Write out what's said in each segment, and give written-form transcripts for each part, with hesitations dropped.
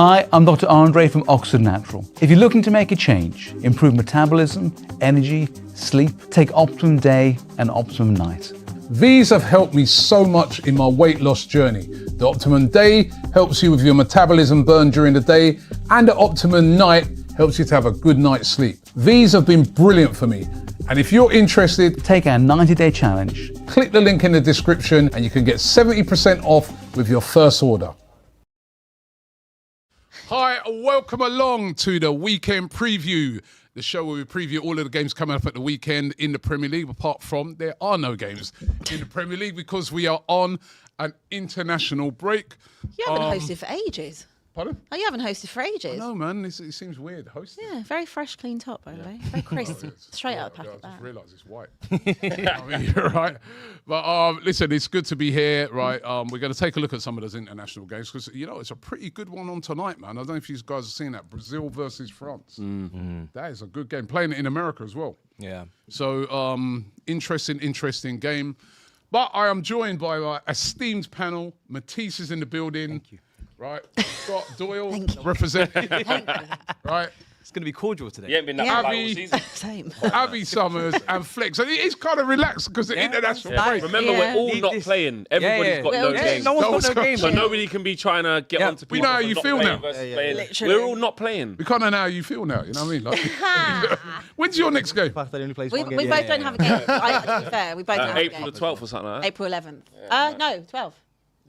Hi, I'm Dr. Andre from Oxford Natural. If you're looking to make a change, improve metabolism, energy, sleep, take Optimum Day and Optimum Night. These have helped me so much in my weight loss journey. The Optimum Day helps you with your metabolism burn during the day, and the Optimum Night helps you to have a good night's sleep. These have been brilliant for me. And if you're interested, take our 90-day challenge. Click the link in the description and you can get 70% off with your first order. Hi, welcome along to the weekend preview, the show where we preview all of the games coming up at the weekend in the Premier League, apart from there are no games in the Premier League because we are on an international break. You haven't hosted for ages. Pardon? Oh, you haven't hosted for ages. No, man, it seems weird hosting. Yeah, very fresh, clean top, by the way. Very crisp. Straight out the packet. I just realised it's white. I mean, you're right. But listen, it's good to be here, right? We're going to take a look at some of those international games because, you know, it's a pretty good one on tonight, man. I don't know if you guys have seen that. Brazil versus France. Mm-hmm. That is a good game. Playing it in America as well. Yeah. So, interesting game. But I am joined by my esteemed panel. Matisse is in the building. Thank you. Right, Scott Doyle representing. Right, it's going to be cordial today. You ain't been that bad all season. Same. Abby Summers and Flex. And it's kind of relaxed because the international break. Remember, we're all not playing. Everybody's got no games. No one's got no games. So nobody can be trying to get onto people. We know how you feel now. We're all not playing. We kind of know how you feel now. You know what I mean? Like, when's your next game? We both don't have a game. To be fair, we both don't have a game. April the 12th or something like that. April 11th. No, 12th.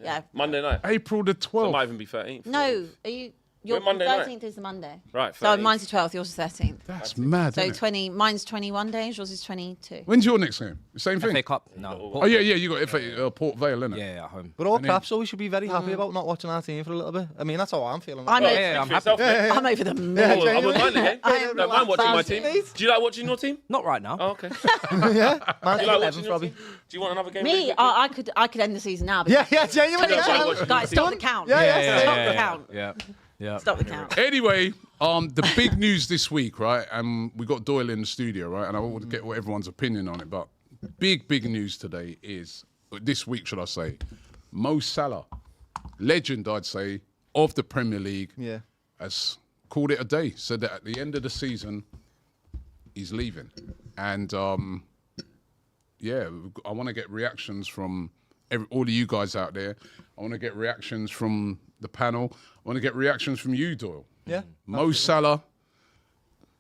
Yeah. Monday night. April the 12th. So it might even be 13th. No, are you? Your Monday 13th night. is the Monday. Right. 13th. So mine's the 12th, yours is 13th. That's mad. So isn't mine's 21 days, yours is 22. When's your next game? The same thing? FA Cup? No. Oh, yeah, you got FA, Port Vale, innit? Yeah, at home. But all crap, so we should be very happy about not watching our team for a little bit. I mean, that's how I'm feeling. I'm happy. I'm over the moon. I wouldn't mind again. I am Don't mind watching my team. fantastic. Do you like watching your team? Not right now. Oh, okay. Yeah, Do you like watching 11th, your Robbie. team? Do you want another game? Me, I could end the season now. Yeah, genuinely. Guys, stop the count. Yeah. Stop the count. Yeah. Stop the count. Anyway, the big news this week, right? And we got Doyle in the studio, right? And I want to get everyone's opinion on it. But big news today is, this week, should I say, Mo Salah, legend, I'd say, of the Premier League, has called it a day. Said that at the end of the season, he's leaving. And, I want to get reactions from all of you guys out there. I want to get reactions from the panel. I want to get reactions from you, Doyle. Yeah. Mo Salah,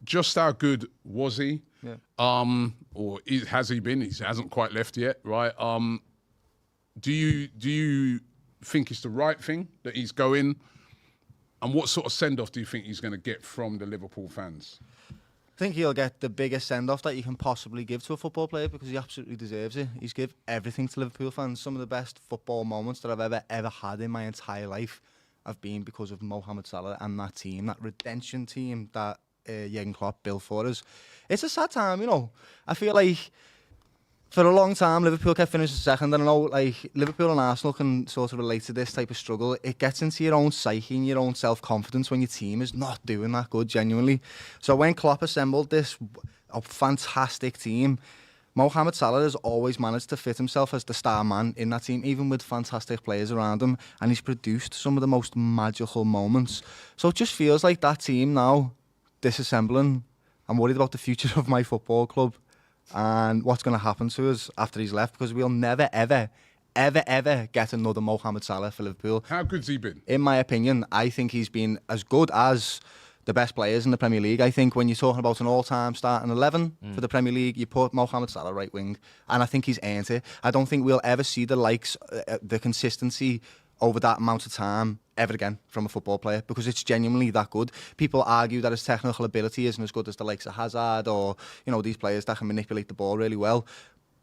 just how good was he? Yeah. Or has he been? He hasn't quite left yet, right? Do you think it's the right thing that he's going? And what sort of send-off do you think he's going to get from the Liverpool fans? I think he'll get the biggest send-off that you can possibly give to a football player because he absolutely deserves it. He's given everything to Liverpool fans. Some of the best football moments that I've ever had in my entire life have been because of Mohamed Salah and that team, that redemption team that Jurgen Klopp built for us. It's a sad time, you know. I feel like for a long time, Liverpool kept finishing second. And I know, like, Liverpool and Arsenal can sort of relate to this type of struggle. It gets into your own psyche and your own self-confidence when your team is not doing that good, genuinely. So when Klopp assembled this fantastic team, Mohamed Salah has always managed to fit himself as the star man in that team, even with fantastic players around him. And he's produced some of the most magical moments. So it just feels like that team now, disassembling. I'm worried about the future of my football club and what's going to happen to us after he's left, because we'll never, ever get another Mohamed Salah for Liverpool. How good's he been? In my opinion, I think he's been as good as the best players in the Premier League. I think when you're talking about an all-time starting 11 for the Premier League, you put Mohamed Salah right wing, and I think he's earned it. I don't think we'll ever see the likes, the consistency over that amount of time ever again from a football player, because it's genuinely that good. People argue that his technical ability isn't as good as the likes of Hazard or, you know, these players that can manipulate the ball really well.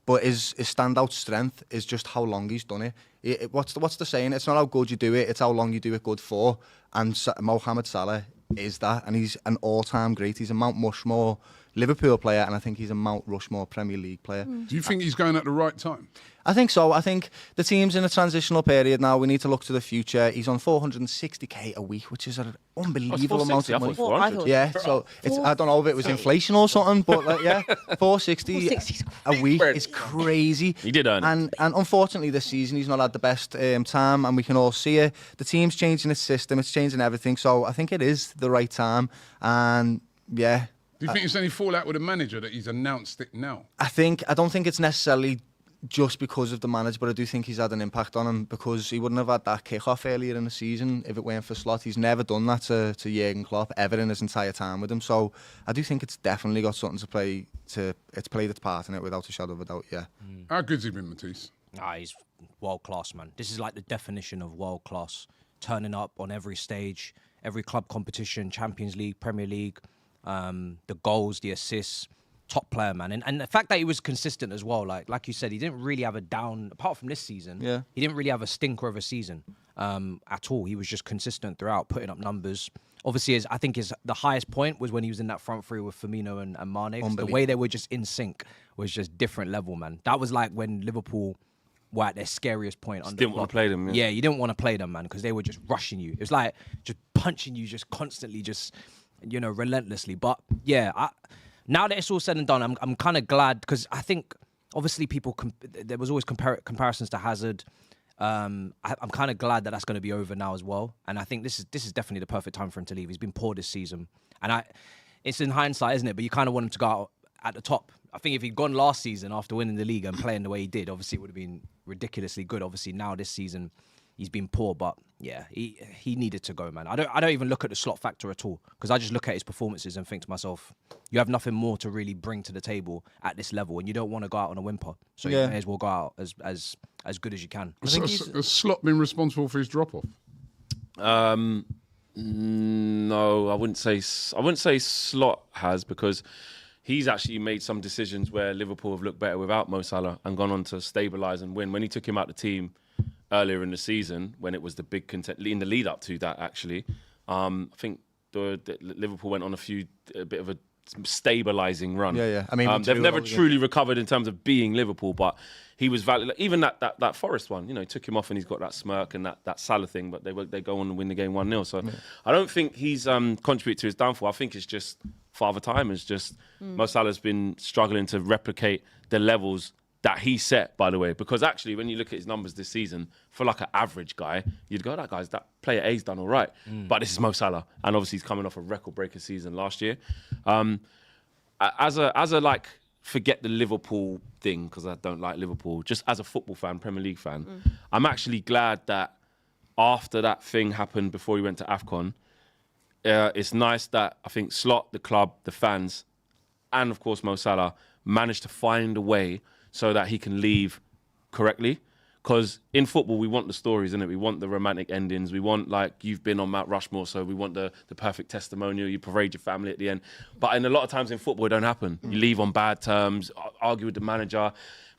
But his standout strength is just how long he's done it. What's the saying? It's not how good you do it, it's how long you do it good for. And Mohamed Salah is that, and he's an all-time great. He's a Mount Rushmore, Liverpool player, and I think he's a Mount Rushmore Premier League player. Do you think he's going at the right time? I think so. I think the team's in a transitional period now. We need to look to the future. He's on 460k a week, which is an unbelievable amount of money. 400. Yeah, so it's, I don't know if it was inflation or something, but like, yeah, 460 a week is crazy. He did earn it. And unfortunately this season he's not had the best time, and we can all see it. The team's changing its system, it's changing everything, so I think it is the right time. And yeah. Do you think there's any fallout with the manager that he's announced it now? I don't think it's necessarily just because of the manager, but I do think he's had an impact on him, because he wouldn't have had that kick-off earlier in the season if it weren't for Slot. He's never done that to Jurgen Klopp ever in his entire time with him. So I do think it's definitely got something to play to. It's played its part in it without a shadow of a doubt. Yeah. How good's he been, Matisse? He's world class, man. This is like the definition of world class. Turning up on every stage, every club competition, Champions League, Premier League, the goals, the assists. Top player, man. And the fact that he was consistent as well, like you said, he didn't really have a down, apart from this season, he didn't really have a stinker of a season at all. He was just consistent throughout, putting up numbers. Obviously, I think the highest point was when he was in that front three with Firmino and Mane. The way they were just in sync was just different level, man. That was like when Liverpool were at their scariest point. Didn't want to play them. Yeah, you didn't want to play them, man, because they were just rushing you. It was like just punching you, just constantly, just, relentlessly. But yeah, now that it's all said and done, I'm kind of glad, because I think obviously there was always comparisons to Hazard. I'm kind of glad that that's going to be over now as well, and I think this is definitely the perfect time for him to leave. He's been poor this season, and it's in hindsight, isn't it? But you kind of want him to go out at the top. I think if he'd gone last season after winning the league and playing the way he did, obviously it would have been ridiculously good. Obviously now this season he's been poor, but yeah, he needed to go, man. I don't even look at the Slot factor at all, because I just look at his performances and think to myself, you have nothing more to really bring to the table at this level, and you don't want to go out on a whimper. So you may as well go out as good as you can. Has Slot been responsible for his drop-off? No, I wouldn't say Slot has, because he's actually made some decisions where Liverpool have looked better without Mo Salah and gone on to stabilise and win. When he took him out the team earlier in the season, when it was the big content in the lead up to that, actually, I think Liverpool went on a bit of a stabilising run. Yeah. I mean, they've never truly recovered in terms of being Liverpool, but he was valid. Even that Forest one, took him off and he's got that smirk and that Salah thing, but they go on and win the game 1-0. So I don't think he's contributed to his downfall. I think it's just Father Time. It's just Mo Salah's been struggling to replicate the levels that he set, by the way, because actually when you look at his numbers this season, for like an average guy, you'd go, that player A's done all right. But this is Mo Salah, and obviously he's coming off a record-breaking season last year. As a like, forget the Liverpool thing, because I don't like Liverpool, just as a football fan, Premier League fan, I'm actually glad that after that thing happened before he went to AFCON, it's nice that I think Slot, the club, the fans, and of course Mo Salah managed to find a way so that he can leave correctly. Because in football, we want the stories, innit? We want the romantic endings. We want, like, you've been on Mount Rushmore, so we want the perfect testimonial. You parade your family at the end. But a lot of times in football, it don't happen. You leave on bad terms, argue with the manager,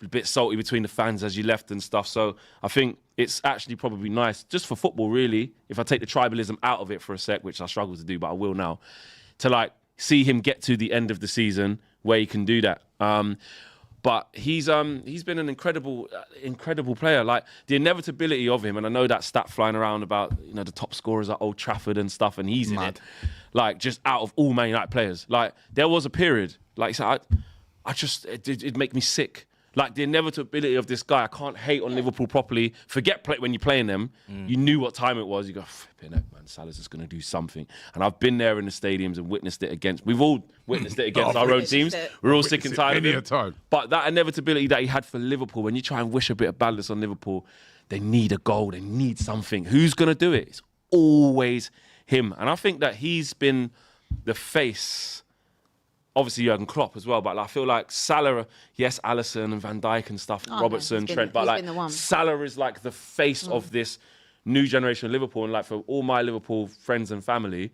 a bit salty between the fans as you left and stuff. So I think it's actually probably nice, just for football, really, if I take the tribalism out of it for a sec, which I struggle to do, but I will now, to, like, see him get to the end of the season where he can do that. But he's been an incredible player. Like, the inevitability of him, and I know that stat flying around about the top scorers at Old Trafford and stuff, and he's in it. Like, just out of all Man United players, like, there was a period, like, so it'd make me sick. Like, the inevitability of this guy, I can't hate on Liverpool properly. Forget when you're playing them, you knew what time it was. You go, flipping it, man, Salah's just going to do something. And I've been there in the stadiums and witnessed it we've all witnessed it against our own teams. We're all sick and tired of it. But that inevitability that he had for Liverpool, when you try and wish a bit of badness on Liverpool, they need a goal, they need something. Who's going to do it? It's always him. And I think that he's been the face, obviously Jurgen Klopp as well, but I feel like Salah, yes, Alisson and Van Dijk and stuff, Robertson, Trent, but like Salah is like the face of this new generation of Liverpool. And like, for all my Liverpool friends and family,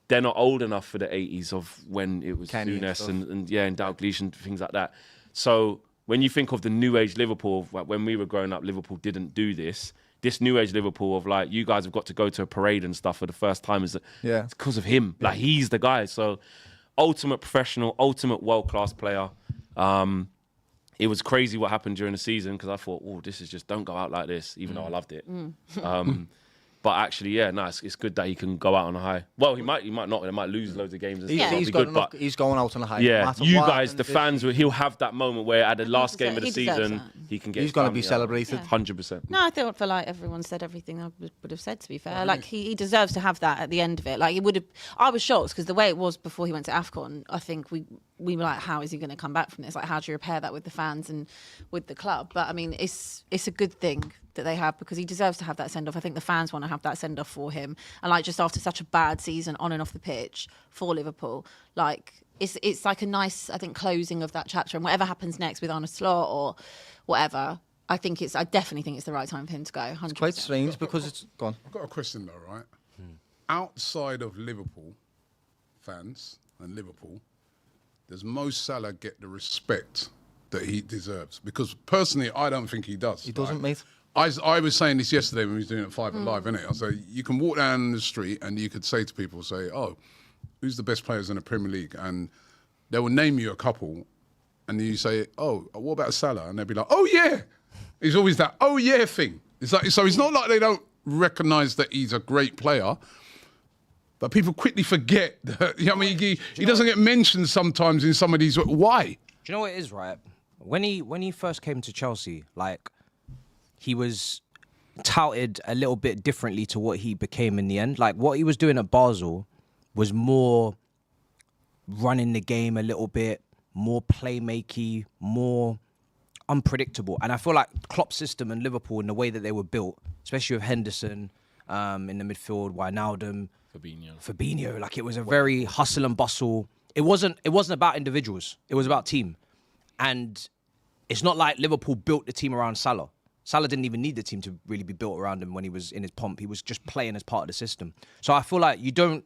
they're not old enough for the 80s of when it was Souness and Dalglish and things like that. So when you think of the new age Liverpool, like when we were growing up, Liverpool didn't do this. This new age Liverpool of, like, you guys have got to go to a parade and stuff for the first time, it's because of him. Like, he's the guy. So ultimate professional, ultimate world-class player. It was crazy what happened during the season because I thought, oh, this is just, don't go out like this, even though I loved it. But actually, yeah, no, it's good that he can go out on a high. Well, he might not. He might lose loads of games. And stuff. He's It'll be good, but he's going out on a high. yeah, no matter you what guys, the happens, fans, he'll have that moment where at the last game of the he deserves season, that. he can get. He's his going to family be out. celebrated. 100%. No, I feel like everyone said everything I would have said, to be fair. Like, he deserves to have that at the end of it. Like, he would have... I was shocked because the way it was before he went to AFCON, I think we were like, how is he going to come back from this? Like, how do you repair that with the fans and with the club? But, I mean, it's a good thing that they have because he deserves to have that send-off. I think the fans want to have that send-off for him. And, like, just after such a bad season on and off the pitch for Liverpool, like... It's like a nice, I think, closing of that chapter. And whatever happens next with Arne Slot or whatever, I definitely think it's the right time for him to go. 100%. It's quite strange because it's gone. I've got a question though, right? Outside of Liverpool fans and Liverpool, does Mo Salah get the respect that he deserves? Because personally, I don't think he does. He doesn't, mate. I was saying this yesterday when we was doing it at 5 Live, innit? I say you can walk down the street and you could say to people, oh, who's the best players in the Premier League? And they will name you a couple, and you say, oh, what about Salah? And they'll be like, oh yeah. It's always that oh yeah thing. It's like, so it's not like they don't recognise that he's a great player, but people quickly forget that. You know what I mean? He doesn't get mentioned sometimes in some of these. Why? Do you know what it is, right? When he first came to Chelsea, like, he was touted a little bit differently to what he became in the end. Like, what he was doing at Basel was more running the game a little bit, more playmaking, more unpredictable. And I feel like Klopp's system and Liverpool and the way that they were built, especially with Henderson in the midfield, Wijnaldum, Fabinho, like, it was a very hustle and bustle. It wasn't about individuals. It was about team. And it's not like Liverpool built the team around Salah. Salah didn't even need the team to really be built around him when he was in his pomp. He was just playing as part of the system. So I feel like you don't,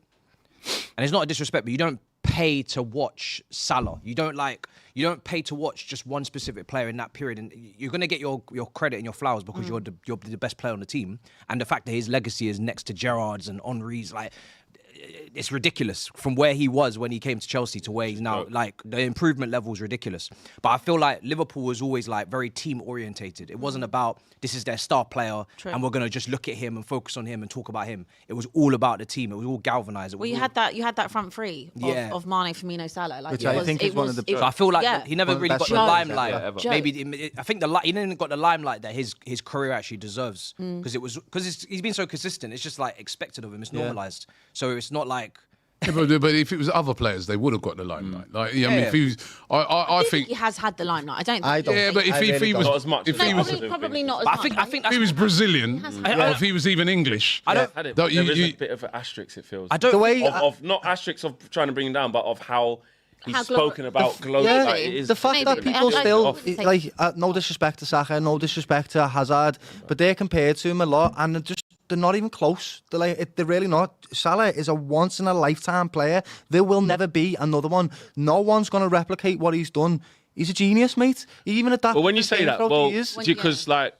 and it's not a disrespect, but you don't pay to watch Salah. You don't pay to watch just one specific player in that period, and you're going to get your credit and your flowers because you're the best player on the team. And the fact that his legacy is next to Gerrard's and Henry's, like, it's ridiculous from where he was when he came to Chelsea to where he's now. Like, the improvement level is ridiculous. But I feel like Liverpool was always like very team orientated. It wasn't about this is their star player and we're gonna just look at him and focus on him and talk about him. It was all about the team. It was all galvanized. You had that front three of Mane, Firmino, Salah. Like, which I think is one of the. So I feel like he never really got the limelight. Maybe I think he didn't got the limelight that his career actually deserves because he's been so consistent. It's just like expected of him. It's normalized. So it's not like. Yeah, but if it was other players, they would have got the limelight. Like, yeah, I mean, if he was, I think he has had the limelight. I don't. Yeah, but if he was not as much, if he was probably not as much. I think if he was Brazilian, or if he was even English, there is a bit of an asterisk. It feels. I don't. The way of not asterisks of trying to bring him down, but of how he's spoken about global. Yeah, like, it is the fact that maybe. people still Like, no disrespect to Saka, no disrespect to Hazard, but they're compared to him a lot, and they're not even close. They're really not. Salah is a once in a lifetime player. There will never be another one. No one's going to replicate what he's done. He's a genius, mate. Even at that. But when you say that, well, because like.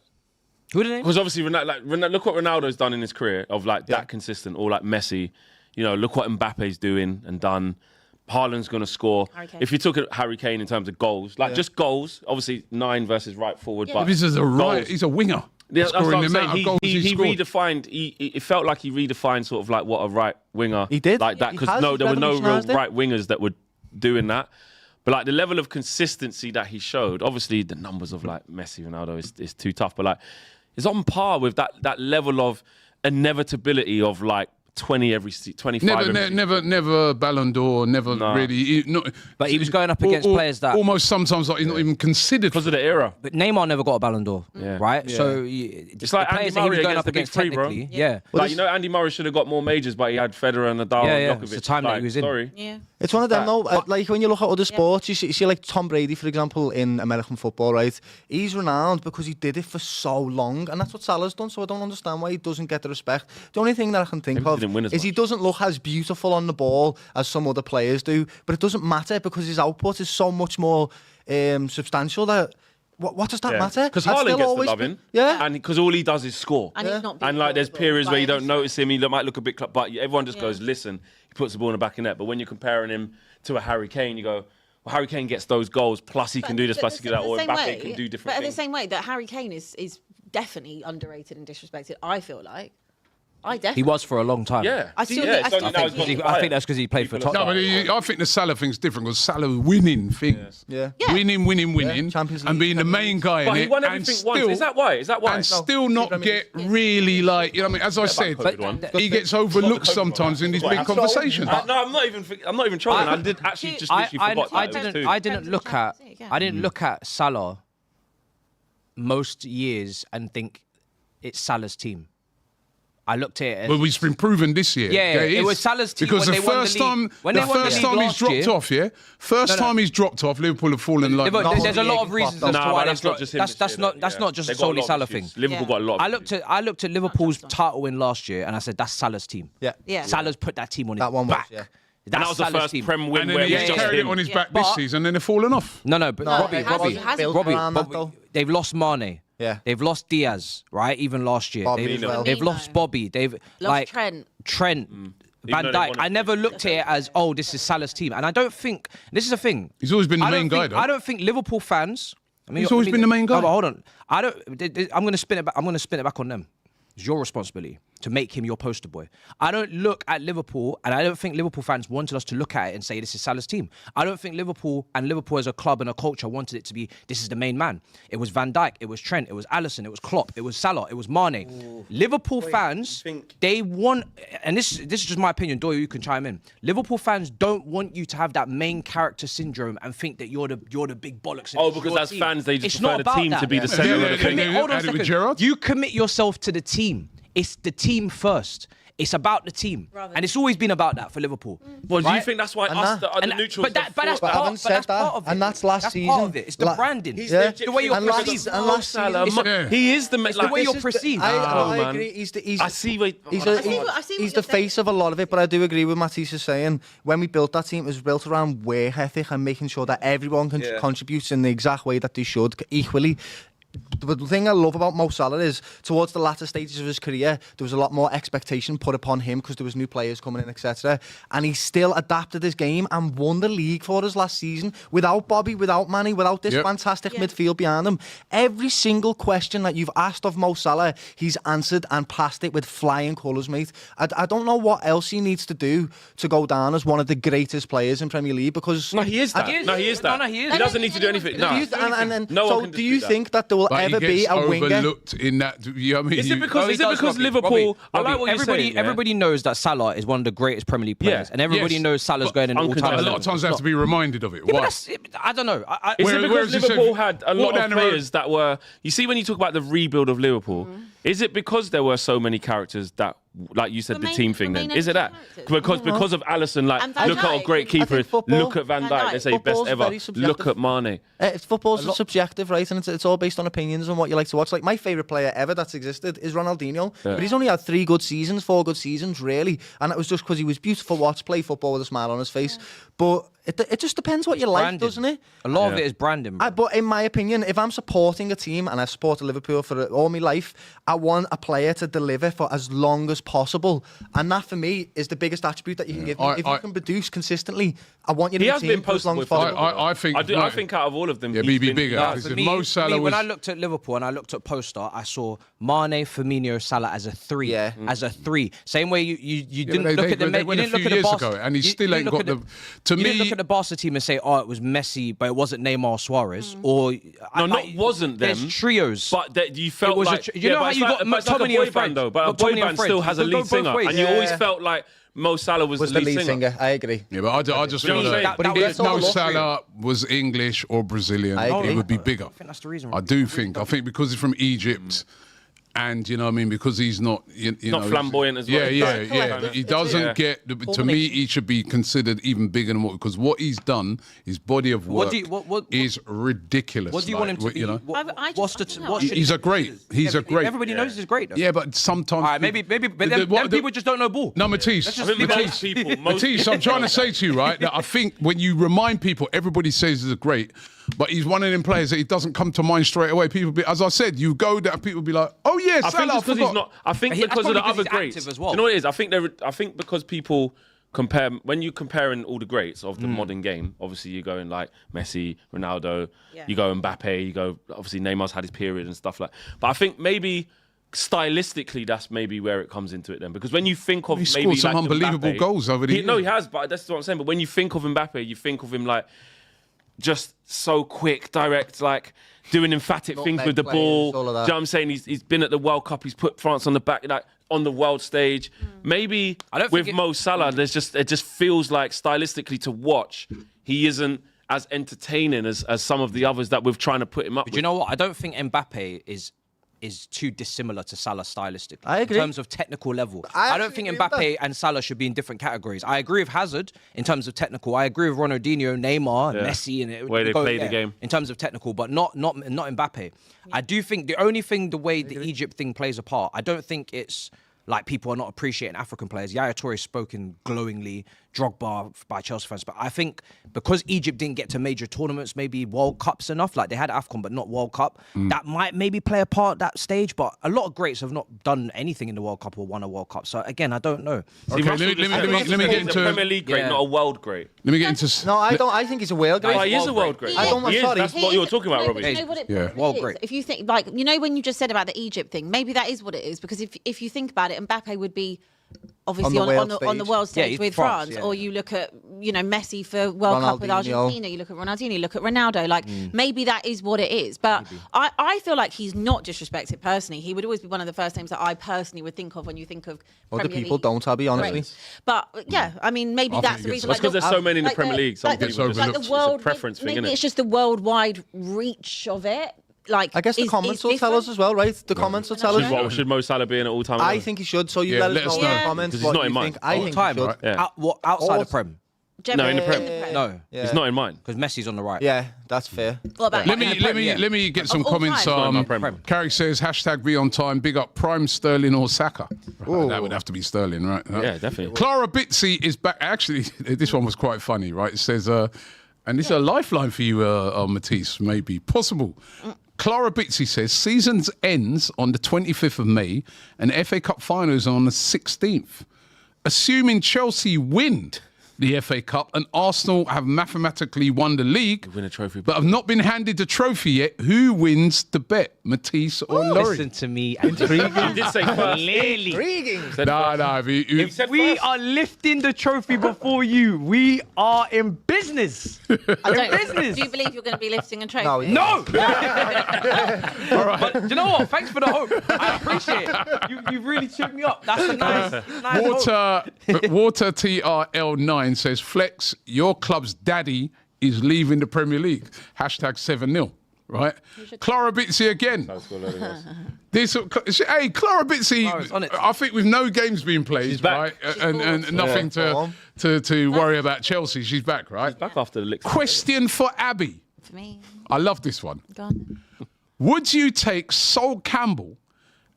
Because obviously, look what Ronaldo's done in his career of like that consistent, or like Messi. You know, look what Mbappe's doing and done. Haaland's going to score. If you took Harry Kane in terms of goals, like just goals, obviously 9 versus right forward. But this is he's a winger. Yeah, that's what I'm saying. He redefined. It felt like he redefined sort of like what a right winger. He did like that because there were no real right wingers that were doing that. But like the level of consistency that he showed, obviously the numbers of like Messi, Ronaldo is too tough. But like, it's on par with that level of inevitability of like 20 every 25. Never Ballon d'Or. Never really. But he was going up against players that almost sometimes like he's not even considered because of the era. But Neymar never got a Ballon d'Or, right? Yeah. So it's like Andy Murray going up against the big three, bro. Yeah. Like, you know, Andy Murray should have got more majors, but he had Federer and Nadal and Djokovic. It's the time that he was in. Sorry. Yeah. It's one of them, though. Like, when you look at other sports, you see like Tom Brady, for example, in American football, right? He's renowned because he did it for so long, and that's what Salah's done, so I don't understand why he doesn't get the respect. The only thing that I can think of is he doesn't look as beautiful on the ball as some other players do, but it doesn't matter because his output is so much more substantial that what does that matter? Because I'd Haaland still gets the always loving. Yeah. And because all he does is score. And he's not And like there's being periods where you like, don't notice him, he might look a bit, but everyone just goes, listen, he puts the ball in the back of the net. But when you're comparing him to a Harry Kane, you go, well, Harry Kane gets those goals, plus he can do this, plus he can do that, or Mbappe can do different But things. the same way that Harry Kane is definitely underrated and disrespected, I feel like. I definitely. He was for a long time. Yeah. I still yeah, think- it's only I now think he's got he- the I fire. think that's because he played for People are No, Tottenham. but I think the Salah thing's different because Salah winning things. Yeah. Winning, Champions and League, being the main guy But in he it, won and everything still, once. Is that why? Is that why? and still not get really like, you know what I mean? As I said, COVID one. he gets overlooked sometimes in these big conversations. No, I'm not even trolling. I did actually just literally forgot that. It was two. I didn't look at Yeah. I didn't look at Salah most years and think it's Salah's team. I looked at it as, But it's been proven this year. Yeah, that it was Salah's team because when the they won the first league. time, When the they won the first league time he's last dropped year- off, First time he's dropped off, Liverpool have fallen like. But there's a lot of Not reasons Bobby. as to Nah, why but they've that's not dropped. just him. That's this year, not though. just They've a got solely lot of Salah thing. issues. Liverpool got a lot. Of I looked at Liverpool's title win last year and I said that's Salah's team. Yeah. Yeah. Salah's put that team on his That one was, back. yeah. That's And that was the Salah's first team. Prem win And then where he it was just carried it him. on his back this But- season, and they've fallen off. No, but No, Robbie, it hasn't. It hasn't. Built around that, though. they've lost Mane. Yeah. They've lost Diaz, right? Even last year. Bobby They've, as well. they've lost Bobby. They've Lost Trent. Trent. Even Van though they Dijk. won I it. never looked at it as, oh, this is Salah's team. And I don't think, this is the thing. He's always been the I don't main guy, think- though. I don't think Liverpool fans. He's always been the main guy. No, but hold on. I'm going to spin it back. I'm going to spin it back on them. It's your responsibility to make him your poster boy. I don't look at Liverpool, and I don't think Liverpool fans wanted us to look at it and say this is Salah's team. I don't think Liverpool as a club and a culture wanted it to be this is the main man. It was Van Dijk, it was Trent, it was Alisson, it was Klopp, it was Salah, it was Mane. Liverpool fans, they want, and this is just my opinion. Doyle, you can chime in. Liverpool fans don't want you to have that main character syndrome and think that you're the big bollocks. Oh, It's because your as team. fans, they just It's prefer not the about team that. to be the Yeah, centre yeah, of yeah, the yeah, thing. yeah. Hold on a Had it with second. Gerrard? You commit yourself to the team. It's the team first. It's about the team, and it's always been about that for Liverpool. Well, do you right? think that's why And us, that- the neutrals, but that's But having part, said but that's that, part of it. and that's last Part season. of it. It's the La- branding. He's Yeah. legit The way you're And last- perceived. and last Salah, season- Yeah. he is the It's the way you're perceived. I man. agree. He's I see where. He's, I see what he's you're the face saying. of a lot of it, but I do agree with Matisse saying when we built that team, it was built around work ethic and making sure that everyone contributes in the exact way that they should equally. But the thing I love about Mo Salah is towards the latter stages of his career, there was a lot more expectation put upon him because there was new players coming in, etc. And he still adapted his game and won the league for us last season without Bobby, without Manny, without this Yep. fantastic midfield behind him. Every single question that you've asked of Mo Salah, he's answered and passed it with flying colours, mate. I don't know what else he needs to do to go down as one of the greatest players in Premier League because No, he is that. He is. No, he is that. No, he is. He doesn't need to do anything. Do No. you, and then, No one so can do you dispute that. think that there will But ever he be gets a winger? overlooked in that. You know what I mean? Is it because? he Is it does, because Robbie. Liverpool? I like Robbie, what you're everybody, saying. yeah? everybody knows that Salah is one of the greatest Premier League players, Yeah. and everybody Yes. knows Salah's But going in all uncontested. time. a lot of times they have to be reminded of it. Yeah, but Why? that's, I don't know. Is Where- it because whereas you said- Liverpool had a walk lot down of the road- players that were? You see, when you talk about the rebuild of Liverpool, is it because there were so many characters that, like you said, The the main- team the thing? Then main is it that characters. because of Alisson? Like, And Van look at a Dijk. great I keeper. think football- Look at Van Van Dijk. Dijk. They say best Football's ever. very subjective. Look at Mane. Football's subjective, right? And it's all based on opinions and what you like to watch. Like, my favourite player ever that's existed is Ronaldinho. But he's only had 4 good seasons, really. And it was just because he was beautiful to watch, play football with a smile on his face. But it just depends what you like, Branding. doesn't it? A lot of Yeah. it is branding. bro. But in my opinion, if I'm supporting a team and I supported Liverpool for all my life, I want a player to deliver for as long as possible. And that, for me, is the biggest attribute that you can give me. If you can produce consistently, I want you to He be has team been for as long as postable for possible. I think. I think out of all of them, Yeah, he's be been- bigger. Nah, Because For if Mo Salah when was. I looked at Liverpool and I looked at poster, I saw Mane, Firmino, Salah as a 3. Yeah. As a 3. Same way you Yeah, didn't but look at the they you went a didn't look few at the years Barca, ago, and he you- still you ain't look got at the. To you didn't me, look at the Barca team and say, oh, it was Messi, but it wasn't Neymar or Suarez. Or wasn't them. There's trios. But that you felt It was a like tr- you know but how it's you like, got but it's like Tommy a boy and Fred. band though. But a Got boy Tommy and band Fred. still has a It could go lead both singer, ways. and you always Yeah. felt like Mo Salah was Was the lead singer. I agree. yeah, but I just You know feel what I'm that saying? But he if did Mo so Salah was English or Brazilian, I agree. it would be bigger. I think that's the reason. I do think. I think because he's from Egypt, and you know what I mean, because he's not, you Not know, flamboyant as well. Yeah, He's yeah, like yeah. collective. He doesn't Yeah. get. To me, he should be considered even bigger than what, because what he's done, his body of work, What do you- what- is ridiculous. What do you want him to be? You know, I What's the? don't know. What should he's a great. He's a great. Everybody knows he's great. Though. Yeah, but sometimes. All right, maybe, but the- then people just don't know ball. No, Matisse. Let's I just think leave it at most that. people, Matisse, I'm trying to say to you, right, that I think when you remind people, everybody says he's great, but he's one of them players that he doesn't come to mind straight away. People be, as I said, you go there, people be like, oh yeah, I think Salah, just because he's not. I think That's because of the probably other because he's greats active as well. You know what it is? I think because people compare when you comparing all the greats of the modern game. Obviously, you're going like Messi, Ronaldo. Yeah. You go Mbappe. You go obviously Neymar's had his period and stuff like. But I think maybe stylistically, that's maybe where it comes into it then. Because when you think of He maybe scored some like unbelievable Mbappe, goals over the years. No, he has, but that's what I'm saying. But when you think of Mbappe, you think of him like just so quick, direct, like doing emphatic Not things leg with the players, ball. all Do of you know that. what I'm saying? He's been at the World Cup. He's put France on the back, like on the world stage. Maybe I don't with think Mo Salah, it just feels like stylistically to watch, he isn't as entertaining as some of the others that we're trying to put him up But with. you know what? I don't think Mbappe is too dissimilar to Salah stylistically. I agree. In terms of technical level. I I don't actually think agree with Mbappe and Salah should be in different categories. I agree with Hazard in terms of technical. I agree with Ronaldinho, Neymar, Yeah. Messi, and Way they play the game. in terms of technical, but not Mbappe. I do think the only thing, the way the Egypt thing plays a part, I don't think it's like people are not appreciating African players. Yaya Toure's spoken glowingly, Drogba by Chelsea fans. But I think because Egypt didn't get to major tournaments, maybe World Cups enough, like they had AFCON but not World Cup, that might maybe play a part at that stage. But a lot of greats have not done anything in the World Cup or won a World Cup. So again, I don't know. See, Okay, Russell let me just- get Russell into- is a Premier League great, Yeah. not a world great. Let me get into. No, I don't. I think he's a world great. Oh, he is a world great. I don't- He is, sorry. That's what you're talking about, No, Robbie. but you know what it Yeah. probably Well, is? great. If you think, like, you know, when you just said about the Egypt thing, maybe that is what it is. Because if you think about it, Mbappe would be obviously On the on world the stage. world Yeah, stage he's with France, France, yeah. or you look at, you know, Messi for World Cup with Ronaldinho. Argentina, you look at Ronaldinho, you look at Ronaldo. Like, maybe that is what it is. But I feel like he's not disrespected personally. He would always be one of the first names that I personally would think of when you think of Other Premier people League don't, I'll be honestly. greats. But yeah, I mean, maybe I that's think the it reason. gets- That's because there's so many in the Premier League. Some like people gets just, overlooked. it's a preference thing, maybe isn't it? it's just the worldwide reach of it. Like, I guess the is comments will tell different. us as well, right? The comments will tell us. Should Mo Salah be in at all time? I think he should. So you Yeah, let let us us know in know. the comments Because he's what not you in mine. think. I All think time, he should. right? Yeah. Outside All- the Prem. No, in the Prem. Prem. No, Yeah. He's not in mine. because Messi's on the right. Yeah, that's fair. What about Let in the Prem? me let me get some Of all comments. time. Not in my Prem. Carrick says hashtag be on time. Big up Prime Sterling or Saka. That would have to be Sterling, right? Yeah, definitely. Clara Bitsy is back. Actually, this one was quite funny, right? It says, and this is a lifeline for you, Matisse, maybe possible. Clara Bitsy says seasons ends on the 25th of May and FA Cup finals on the 16th. Assuming Chelsea win the FA Cup and Arsenal have mathematically won the league, Win a trophy. but have not been handed the trophy yet, who wins the bet, Matisse or Laurie? Listen to me. He did say first. Clearly. Said No, first. no. He said We first. are lifting the trophy before you. We are in business. I don't, business. do you believe you're going to be lifting a trophy? No, he- No! But do you know what? Thanks for the hope. I appreciate it. You really took me up. That's a nice hope. Water TRL9 says, Flex, your club's daddy is leaving the Premier League. Hashtag 7-0. Right? Clara Bitsy again. Hey, Clara Bitsy, Clara's on it. I think with no games being played, She's back. right? She's And forward. nothing to worry about Chelsea. She's back, right? Back after the licks. Question for Abby. For me, I love this one. go on. Would you take Sol Campbell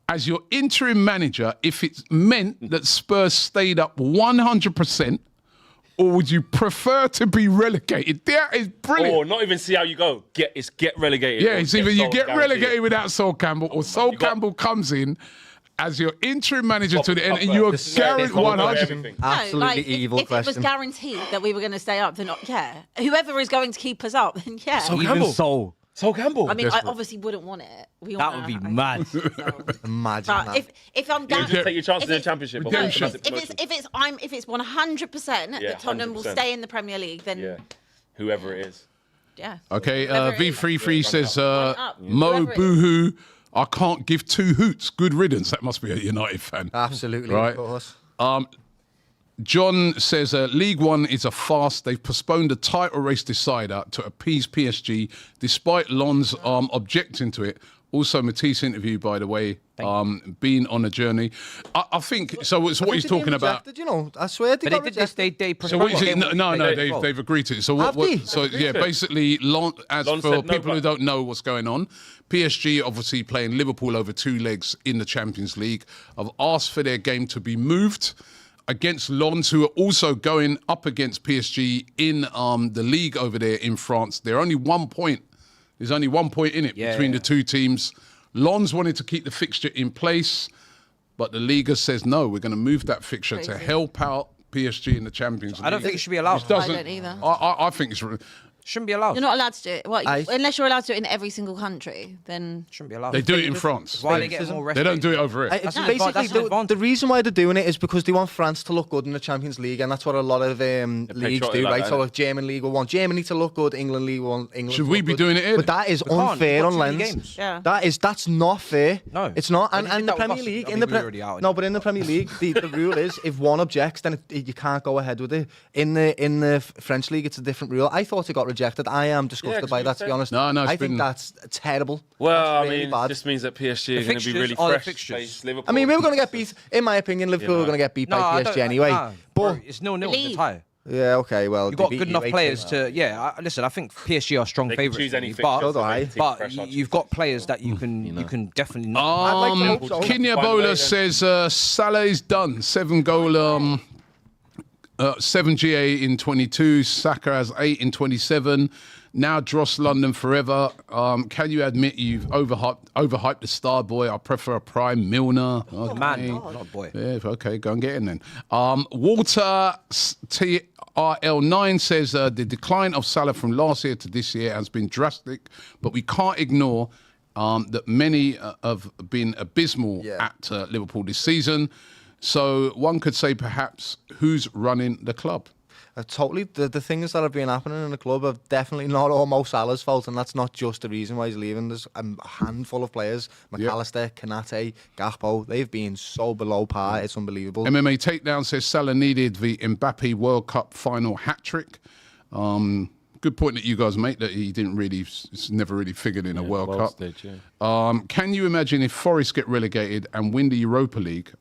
as your interim manager if it meant that Spurs stayed up 100%, or would you prefer to be relegated? That is brilliant. Or not even see how you go. Get relegated. Yeah, Or it's either you sold, get guaranteed. relegated without Sol Campbell, or Sol You got- Campbell comes in as your interim manager to the end, and Proper. you're This is where guaranteed they cover 100. everything. Absolutely no, like, evil if it was question. guaranteed that we were going to stay up, then yeah. Whoever is going to keep us up, then yeah. Even so. Sol Campbell. I mean, I Desperate. obviously wouldn't want it. We all That know would be how. mad. Imagine But that. if I'm You guaranteed, just take your chances in the if it's- championship. no, Redemption. if it's 100% Yeah, that Tottenham will 100%. stay in the Premier League, then Yeah. Whoever it is. yeah. Okay, Whoever it is. V33 says, up. Mo Whoever it is. Boohoo, I can't give two hoots. Good riddance. That must be a United fan. Absolutely, Right. of course. John says League One is a farce. They've postponed the title race decider to appease PSG, despite Lens objecting to it. Also, Matisse interview, by the way, been on a journey. I think so. It's what he's talking about. Did you know? I swear they But they got did this. rejected. They So what is it? postponed No, it. no, They- they've agreed to it. So Have they? So yeah, basically, as Lon for said no, people who but- don't know what's going on, PSG obviously playing Liverpool over two legs in the Champions League. Have asked for their game to be moved. against Lens, who are also going up against PSG in the league over there in France. There's only 1 point in it between the two teams. Lens wanted to keep the fixture in place, but the Liga says no, we're going to move that fixture to help out PSG in the Champions League. I don't think it should be allowed. I don't either. I think it's... Shouldn't be allowed. You're not allowed to do it. Well, unless you're allowed to do it in every single country, then... Shouldn't be allowed. They do it in France. Why they get more rest? They don't do it over here. It's an basically that's an advantage. the reason why they're doing it is because they want France to look good in the Champions League, and that's what a lot of leagues do, right? So like German league will want Germany to look good, England league will want England. Should to we look be good. doing it here? But that is unfair on Lens. Yeah. That's not fair. No. It's not. When you And did the that with Premier us, League, I in mean, the we were already out, no, but in the Premier League, the rule is if one objects, then you can't go ahead with it. In the French league, it's a different rule. I thought it got rejected. I am disgusted by that, to be honest. No, it's I think been- that's terrible. Well, That's really bad. it just means that PSG are going to be fixtures really are the fresh. fixtures. Face Liverpool. I mean, we were going to get beat. In my opinion, Liverpool were going to get beat by I PSG don't- anyway. nah, But bro, it's 0-0 in the Believe. tie. yeah, okay, well, You've got good enough players to, listen, I think PSG are strong They can favourites. choose any really, fixture. So do I. but you've got players that you can definitely not. I'd like to hope so. Kenya Find a way Bola then. says Salah is done. 7 goal, 7 GA in 22. Saka has 8 in 27. Now Dross London forever. Can you admit you've overhyped the star boy? I prefer a prime Milner. Okay. Man, not a boy. Yeah, okay, go and get in then. Walter TRL9 says the decline of Salah from last year to this year has been drastic, but we can't ignore that many have been abysmal at Liverpool this season. So one could say perhaps who's running the club? Totally. The things that have been happening in the club are definitely not all Mo Salah's fault, and that's not just the reason why he's leaving. There's a handful of players, McAllister, Kanate, Gakpo, they've been so below par, it's unbelievable. MMA Takedown says Salah needed the Mbappe World Cup final hat-trick. Good point that you guys make, that he didn't really, it's never really figured in a World Cup. Stage, yeah. Can you imagine if Forest get relegated and win the Europa League,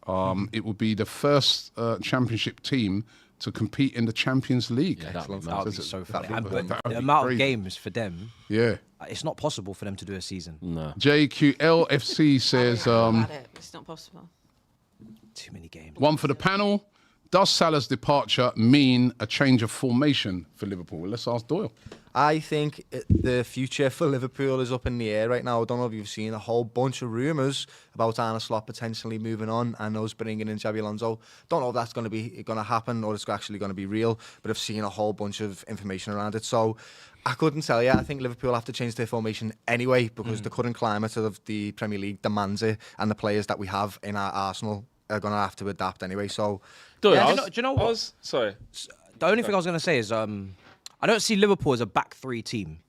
it would be the first championship team to compete in the Champions League. That would be so funny. That'd be But the crazy. amount of games for them, Yeah. it's not possible for them to do a season. No. JQLFC says, About it. It's not possible. Too many games. one for the panel. Does Salah's departure mean a change of formation for Liverpool? Well, let's ask Doyle. I think the future for Liverpool is up in the air right now. I don't know if you've seen a whole bunch of rumours about Arne Slot potentially moving on and us bringing in Xabi Alonso. Don't know if that's going to happen or it's actually going to be real, but I've seen a whole bunch of information around it. So I couldn't tell you. I think Liverpool have to change their formation anyway because the current climate of the Premier League demands it, and the players that we have in our Arsenal are going to have to adapt anyway. So Doyle, Yeah, I do was- you know I what? was- sorry. The only thing I was going to say is I don't see Liverpool as a back three team.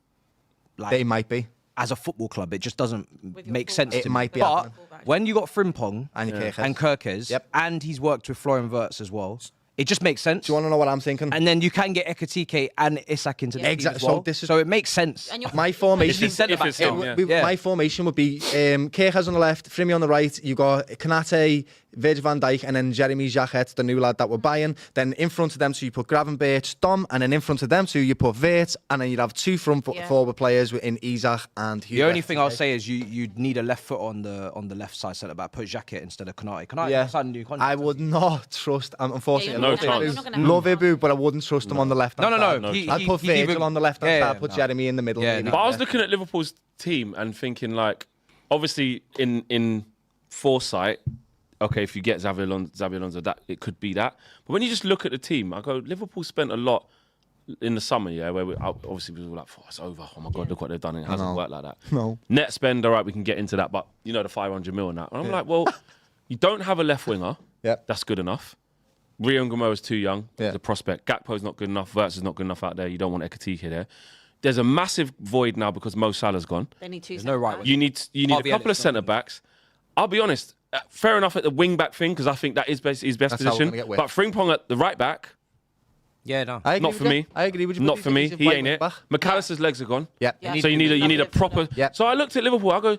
Like, they might be. as a football club, it just doesn't With your make fullbacks. sense It to might me. be But happening. when you got Frimpong And Kirkes. and Kirkes, Yep. and he's worked with Florian Wirtz as well, it just makes sense. Do you want to know what I'm thinking? And then you can get Ekatike and Isak into the team Exactly. as well. So it makes sense. And you're My formation. If centre backs it's now. him, yeah. Yeah. My formation would be Kirkes on the left, Frimy on the right. You got Kanate, Virgil van Dijk, and then Jeremy Jacquet, the new lad that we're buying. Then in front of them two, you put Gravenberch, Dom, and then in front of them two, you put Wirtz, and then you'd have two forward players in Isak and Hugh. The only thing I'll say is you'd need a left foot on the left side centre back. Put Jacquet instead of Kanate. Kanate signed a new contract. I would not trust. Unfortunately, No I love chance. Ibu. You're not gonna have Love Ibu, but I wouldn't trust him on the left. No. I'd put He's Virgil either- on the left hand Yeah, side. Put no. Jeremy in the middle. Yeah, maybe. no. But I was looking at Liverpool's team and thinking, like, obviously in foresight, okay, if you get Xabi Alonso, that it could be that. But when you just look at the team, I go, Liverpool spent a lot in the summer, where obviously we were like, oh, it's over. Oh my God, look what they've done. It hasn't worked like that. No. Net spend, all right, we can get into that, but the 500 mil and that. And I'm like, well, you don't have a left winger. Yep. That's good enough. Rion Gamo is too young. Yeah. He's a prospect. Gakpo's not good enough. Wirtz is not good enough out there. You don't want Ekatike there. There's a massive void now because Mo Salah's gone. They need two. There's no right You need a Harvey couple of Elliot's not centre backs. I'll be honest. Fair enough at the wing back thing because I think that is his best That's how we're position. gonna get But Wirtz. Frimpong at the right back, Yeah, no. I agree not with for you. me. I agree with you. Not but for he's me. a He right ain't it. back. McAllister's legs are gone. Yeah. Yeah. So you need a proper. Yeah. So I looked at Liverpool. I go,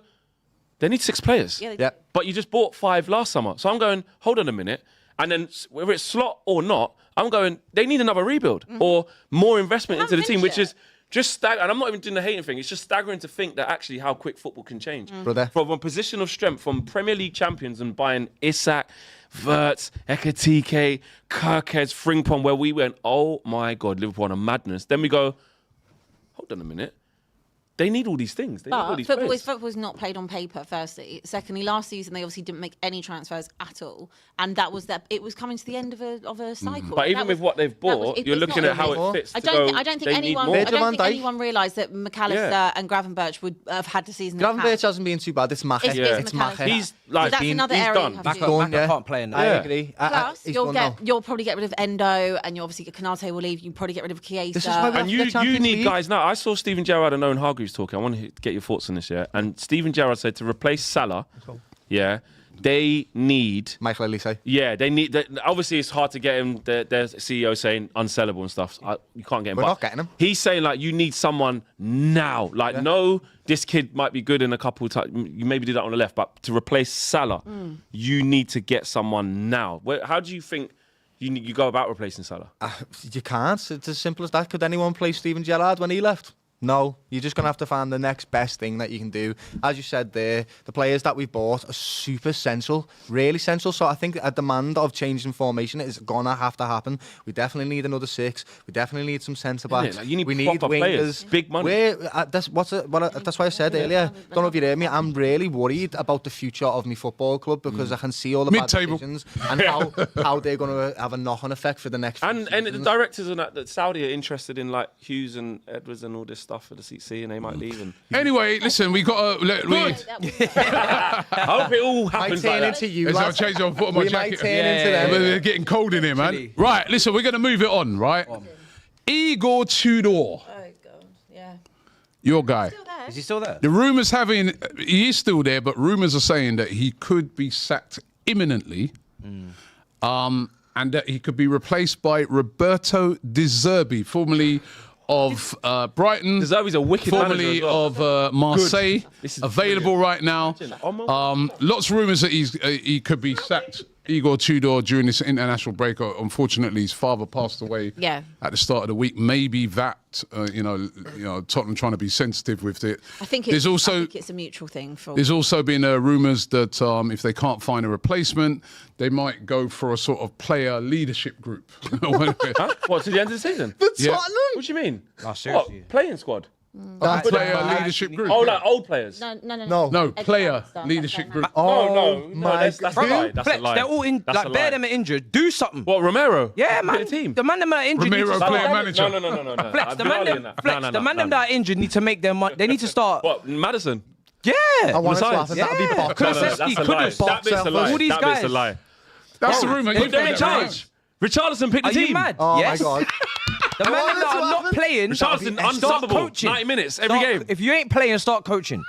they need 6 players. Yeah, they Yeah. do. But you just bought 5 last summer. So I'm going, hold on a minute. And then whether it's slot or not, I'm going, they need another rebuild or more investment They into the haven't team, which finished is just staggering. And I'm not even doing the hating thing. It's just staggering to think that actually how quick football can change. Brother. From a position of strength, from Premier League champions and buying Isak, Wirtz, Ekitike, Kirkhead, Frimpong, where we went, oh my God, Liverpool on a madness. Then we go, hold on a minute. They need all these things. They need all But these players. football is not played on paper, firstly. Secondly, last season they obviously didn't make any transfers at all. And that was that it was coming to the end of a cycle. But even with what they've bought, you're looking at how it fits. I don't think anyone realised that McAllister and Gravenberch would have had the season. Gravenberch hasn't been too bad. It's Mache. It's Mache. He's like, that's another he's area done. you have to Done, do. yeah. Can't play in that. I Yeah. agree. Plus, he's you'll done now. you'll probably get rid of Endo, and you obviously Kanate will leave. You probably get rid of Chiesa. This is why we And the you Champions need League. guys now. I saw Steven Gerrard and Owen Hargreaves talking. I want to get your thoughts on this, yeah? And Steven Gerrard said to replace Salah, yeah, they need... Michael Elise. Yeah, they need... Obviously, it's hard to get him. Their CEO saying unsellable and stuff. You can't get him. We're but not getting him. He's saying, like, you need someone now. Like, no, this kid might be good in a couple of times. You maybe do that on the left, but to replace Salah, you need to get someone now. How do you think you go about replacing Salah? You can't. It's as simple as that. Could anyone play Steven Gerrard when he left? No, you're just going to have to find the next best thing that you can do. As you said there, the players that we bought are super central, really central. So I think a demand of changing formation is going to have to happen. We definitely need another 6. We definitely need some centre-backs. Like, you need we need proper wingers. players, big money. That's why I said earlier. Don't know if you heard me. I'm really worried about the future of my football club because I can see all the bad Mid-table. decisions and how they're going to have a knock-on effect for the next few And the seasons. directors and that Saudi are interested in like Hughes and Edwards and all this stuff for the CC, and they might leave. And Anyway, listen, we got to... I hope it all Might happens turn like that. into you, I'll lads. change my foot on my We jacket. might turn into them. They're getting cold in here, man. Chilly. Right, listen, we're going to move it on, right? Igor Tudor, Oh God, yeah. your guy. Is he still there? The rumours he is still there, but rumours are saying that he could be sacked imminently, and that he could be replaced by Roberto De Zerbi, formerly of Brighton, De Zerbi's a wicked formerly manager as well. of Marseille, This is available right now. Lots of rumours that he could be sacked. Igor Tudor during this international break. Unfortunately, his father passed away at the start of the week. Maybe that, Tottenham trying to be sensitive with it. I think there's it's a mutual thing for. There's also been rumours that if they can't find a replacement, they might go for a sort of player leadership group. Huh? What, to the end of the season? Yeah. What do you mean? No, seriously. What, playing squad? That's Player bad. leadership group. Oh, like old players? No. No, Eddie player Jones done, leadership that's group. No, my that's a lie. That's a Flex, lie. they're all in. That's Like, a bear lie. them are injured. Do something. What, Romero? Yeah, Get man. a team. The man them that are injured. Romero, need to player start. manager. No. Flex, the man them, the man them that are injured need to make their money. They need to start. What, Madison? Yeah. I want to Besides, laugh, and that'd be yeah. box Could've office. said- That's a could've lie. boxed That bit's a out lie. all these That bit's a guys. lie. That's the rumour. Put them in Get that charge. Richarlison picked the Are team. you mad? Oh Yes. my God. The man them that are not playing. Richarlison, start unstoppable. coaching. 90 minutes every Start- game. If you ain't playing, start coaching.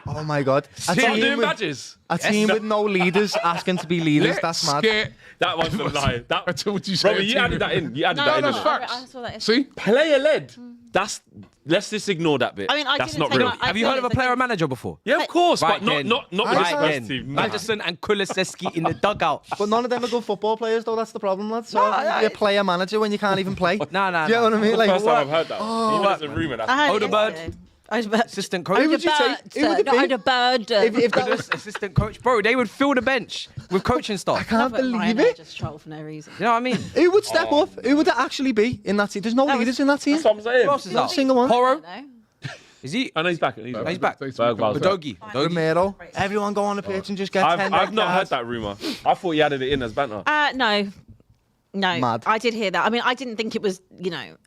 Oh my God. A Start team doing with- badges. A team with no leaders asking to be leaders. That's Let's mad. get... That one's a lie. I told you so. Robbie, you added that in. You added No, that in. that's didn't you? facts. I saw that. See? Player-led. Let's just ignore that bit. I mean, I That's didn't not take real. it- I Have you feel heard of a it's player or against- manager before? Yeah, of course, Right but then. not with Right this then. first team. Madison and Kuliseski in the dugout. But none of them are good football players, though. That's the problem, lads. So No, you're a player manager when you can't even play. No. Do you know what I mean? That's the first time what? I've heard that. Even as a rumour, that's I heard it Odegaard. yesterday. Odegaard. Assistant Who coach. would you say? Who would it be? Odegaard. If that was, Assistant coach. Bro, they would fill the bench with coaching staff. I can't believe it. Just troll for no reason. You know what I mean? Who would step up? Who would it actually be in that team? There's no That was- leaders in that team. what I'm saying. Who else is Not a out? single one. Porro? No. Is he? I know he's back. He's back. Bergval's back. Udogie. Romero. Everyone go on the pitch and just get 10 I've not heard cards. that rumour. I thought you added it in as banter. No. Mad. I did hear that. I mean, I didn't think it was,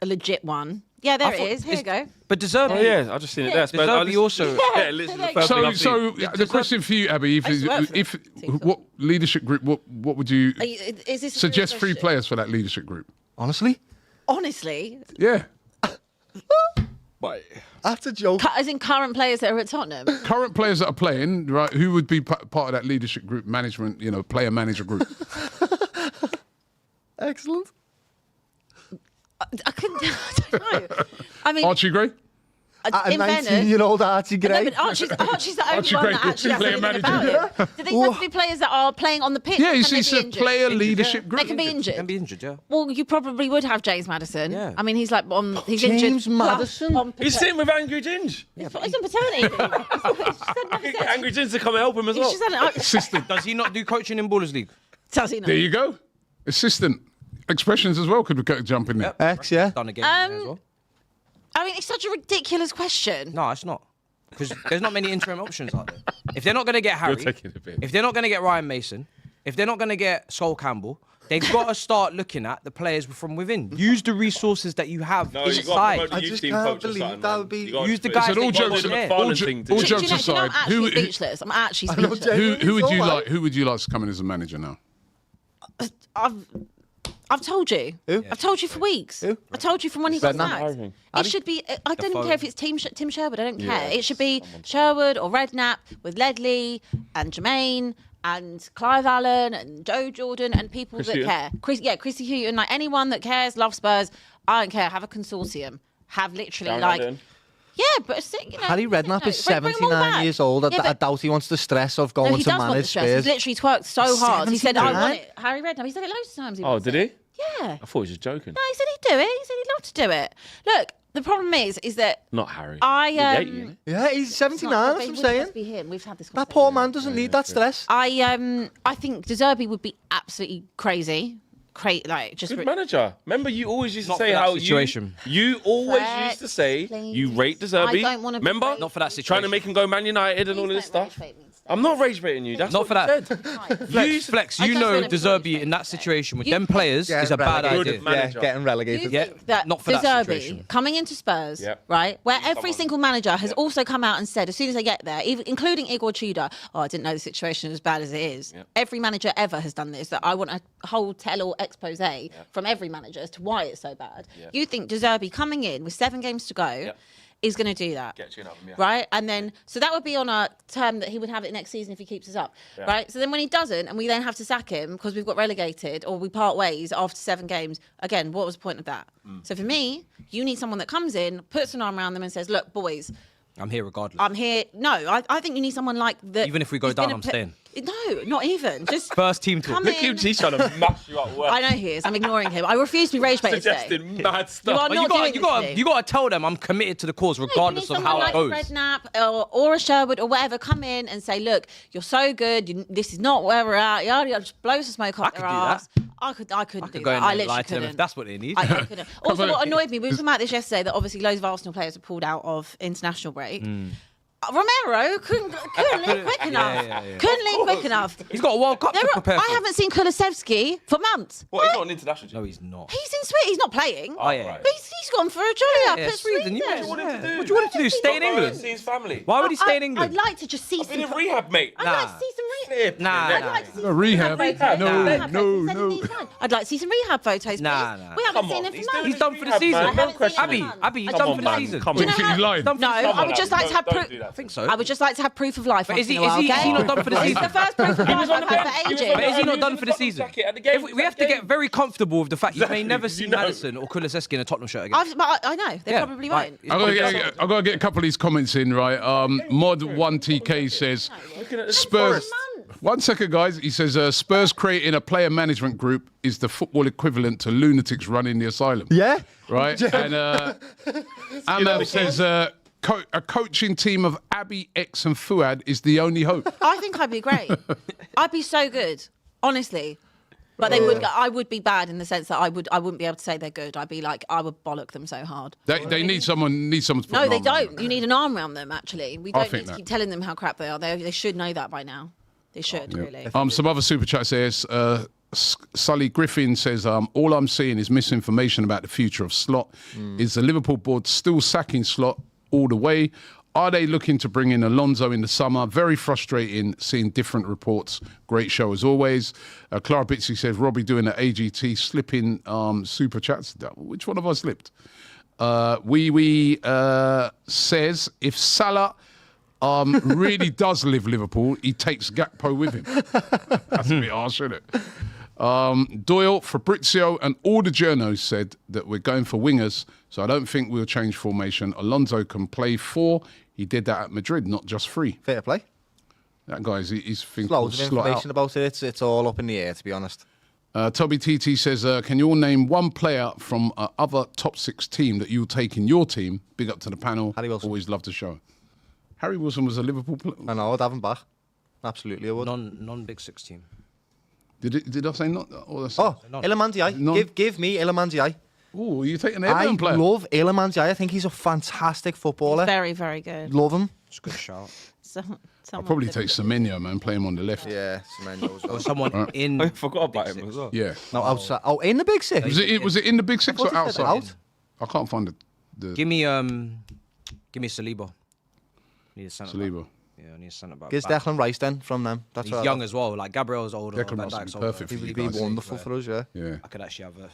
a legit one. Yeah, there it is. Here you go. But deserve Oh yeah, I just seen it there. De Zerbi also. Yeah, literally the first thing So, I've seen. the question for you, Abby, I used to work for if them. what leadership group, what would you Is this a suggest real 3 question? players for that leadership group? Honestly, Honestly, Yeah. that's a joke. as in current players that are at Tottenham. Current players that are playing, right? Who would be part of that leadership group, management, player manager group? Excellent. I couldn't. I don't know. I mean, Archie Gray? A in fairness, 19-year-old Archie no, Gray. but Archie's the only Archie one Gray, that actually has player anything manager. about it. Do these have to be players that are playing on the pitch? Yeah, or it's can they be a injured? player leadership group. They can be injured. Can be injured, yeah. Well, you probably would have James Madison. Yeah. I mean, he's like he's James injured. Madison? He's sitting with Angry Ginge. He's on paternity leave. Angry Ginge to come and help him as well. He's just had an Assistant. Does he not do coaching in Ballers League? Does he not? There you go. Assistant. Expressions as well could jump in there. X, yeah. Done again as well. I mean, it's such a ridiculous question. No, it's not. Because there's not many interim options out there. If they're not going to get Harry, taking a bit. if they're not going to get Ryan Mason, if they're not going to get Sol Campbell, they've got to start looking at the players from within. Use the resources that you have No, you got to inside. promote the I youth just team can't coach or believe something, that man. would be- You gotta Use the do- guys So that all you jokes, want there. McFarlane thing to all do. jokes Do you know, aside, I'm actually speechless. I'm actually speechless. who would you It's all like? Who would you like to come in as a manager now? I've told you. Who? I've told you for weeks. Who? I told you from when he got Redknapp? sacked. It should be. I don't even phone. care if it's Tim Sherwood. I don't care. It should be Sherwood or Redknapp with Ledley and Jermaine and Clive Allen and Joe Jordan and people Chrissy that care. Chrissy Houghton, like anyone that cares, loves Spurs. I don't care. Have a consortium. Have literally Darren like. Allen. Yeah, but you know, Harry Redknapp is bring them all 79 back. years old. Yeah, I doubt he wants the stress of going no, he to does want the manage stress. Spurs. He's literally twerked so hard. He said, "I 79? want it." Harry Redknapp. He said it loads of times. Oh, did he? Yeah. I thought he was just joking. No, he said he'd do it. He said he'd love to do it. Look, the problem is that Not Harry. I He's 80, isn't he? Yeah, he's 79, that's what I'm It saying. must be him. We've had this That conversation. poor man doesn't need that stress. I think De Zerbi would be absolutely crazy. Good manager. Remember, you always used to Not say for that how situation. you always Flex, used to say please. you rate De Zerbi. I don't wanna be Remember? rated. Not for that Trying to situation. make him go Man United and all of this stuff. I'm not rage baiting you. That's Not what for you that. said. Flex, I you don't know wanna De be Zerbi rated. in that situation with You- them players Yeah, is a bad relegated. idea. Good manager. Yeah, getting relegated. You Yeah, think that not for De that Zerbi situation. coming into Spurs, Yep. right, where every someone- single manager has also come out and said, as soon as they get there, even, including Igor Tudor, oh, I didn't know the situation was as bad as it is. Yep. Every manager ever has done this. That I want a whole tell-all expose from every manager as to why it's so bad. Yep. You think De Zerbi coming in with 7 games to go Yep. is going to do that? Get you another, yeah. Right, and then so that would be on a term that he would have it next season if he keeps us up, right? So then when he doesn't, and we then have to sack him because we've got relegated or we part ways after 7 games, again, what was the point of that? So for me, you need someone that comes in, puts an arm around them, and says, "Look, boys, I'm here regardless. I'm here." No, I think you need someone like that. Even if we go is down, gonna I'm put- staying. No, not even. Just First team talk. come Look in. at him, he's trying to mash you up. I know he is. I'm ignoring him. I refuse to be rage baited today. Suggesting mad You stuff. are But not doing this to me. you got to tell them I'm committed to the cause regardless No, of you need how it someone goes. like Redknapp or a Sherwood or whatever come in and say, "Look, you're so good. This is not where we're at." Yada yada. Just blow some smoke up could their do that. ass. I couldn't do Go that. in I and literally lie to them couldn't. if that's what they need. I couldn't. Also, what annoyed me, we were talking about this yesterday, that obviously loads of Arsenal players have pulled out of international break. Romero couldn't leave quick enough. yeah. Couldn't leave quick enough. He's got a World Cup to prepare I for. haven't seen Kulusevski for months. What, he's not an international No, champ? he's not. He's in Sweden. He's not playing. Oh, yeah. right. But he's gone for a jolly up Yeah, at Sweden. You Sweden. What do you want him to do? What do you want him to do? Stay in Not go England? and see his family. Why would he stay in I'd England? like to just see I've been some. in rehab, mate. I'd like to see some rehab. Nah, I'd nah. like to see No, some rehab. photos. No, Rehab no, photos. He said no. he needs one. I'd like to see some rehab photos. Nah, please. nah. We haven't Come seen on, him he's for doing months. He's done for the rehab, season. man. I haven't question. seen him in months. Abby, he's I done don't for know. the season. Come Do on. you know He's lying. No, Come I on, would just like to have don't proof. do that. I think so. I would just like to have proof of life. But once is he in a while, is he okay? not done for the It's season? the first proof of life I've had for ages. But is he not done for the Tottenham season? jacket at the game, We have to at the get very comfortable with the fact you may Exactly, never see you know. Madison or Kulusevski in a Tottenham shirt again. But I know they Yeah, probably like, won't. I've got to get a couple of these comments in, right? Mod1TK says, Spurs. One second, guys. He says, Spurs creating a player management group is the football equivalent to lunatics running the asylum. Yeah. Right? And Amel says, a coaching team of Abby, X, and Fuad is the only hope. I think I'd be great. I'd be so good, honestly. But they would. I would be bad in the sense that I wouldn't be able to say they're good. I'd be like, I would bollock them so hard. They need someone. To put No, an they arm around don't. You need an arm around them. Actually, we I don't think need to that. keep telling them how crap they are. They should know that by now. They should really. Some other super chat says, Sully Griffin says, all I'm seeing is misinformation about the future of Slot. Is the Liverpool board still sacking Slot all the way? Are they looking to bring in Alonso in the summer? Very frustrating seeing different reports. Great show as always. Clara Bitsy says, Robbie doing an AGT slipping super chats. Which one have I slipped? Wee says, if Salah really does live Liverpool, he takes Gakpo with him. That's a bit harsh, isn't it? Doyle, Fabrizio, and all the journos said that we're going for wingers, so I don't think we'll change formation. Alonso can play 4. He did that at Madrid, not just 3. Fair play. That guy's he's thinking Loads of slot out. information about it. It's all up in the air, to be honest. Toby TT says, can you all name one player from other top 6 team that you'll take in your team? Big up to the panel. Harry Wilson. Always love the show. Harry Wilson was a Liverpool player. I know, I'd have him back. Absolutely, I would. Non Big Six team. Did I say not? Oh, Iliman Ndiaye. Give me Iliman Ndiaye. Oh, you taking an I Everton player? love Iliman Ndiaye. I think he's a fantastic footballer. He's very, very good. Love him. It's a good shout. I'll probably take Semenyo, man. Play him on the left. Yeah, Semenyo as well. Or someone in. I forgot about him as well. Yeah. No, outside. Oh, in the big six. Was it in the big six thought or he said outside? out. I can't find the Give me Saliba. Need a centre back. Saliba. Yeah, I need a centre back. Gives Declan Rice then from them. That's He's what young as well. Like Gabriel's older. Declan Van Rice would Dijk's be older. perfect for He you would be guys. wonderful for us, yeah. Yeah. I could actually have a.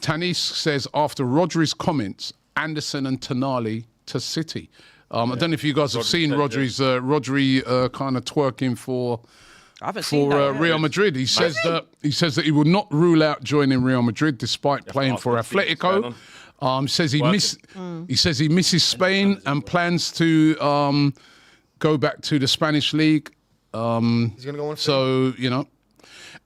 Tanis says after Rodri's comments, Anderson and Tonali to City. I don't know if you guys have seen Rodri kind of twerking for I haven't seen for that. Real Madrid. He says that he will not rule out joining Real Madrid despite playing for ask him to see what's Atletico. Says he misses Spain and plans to go back to the Spanish league. He's going to go on. So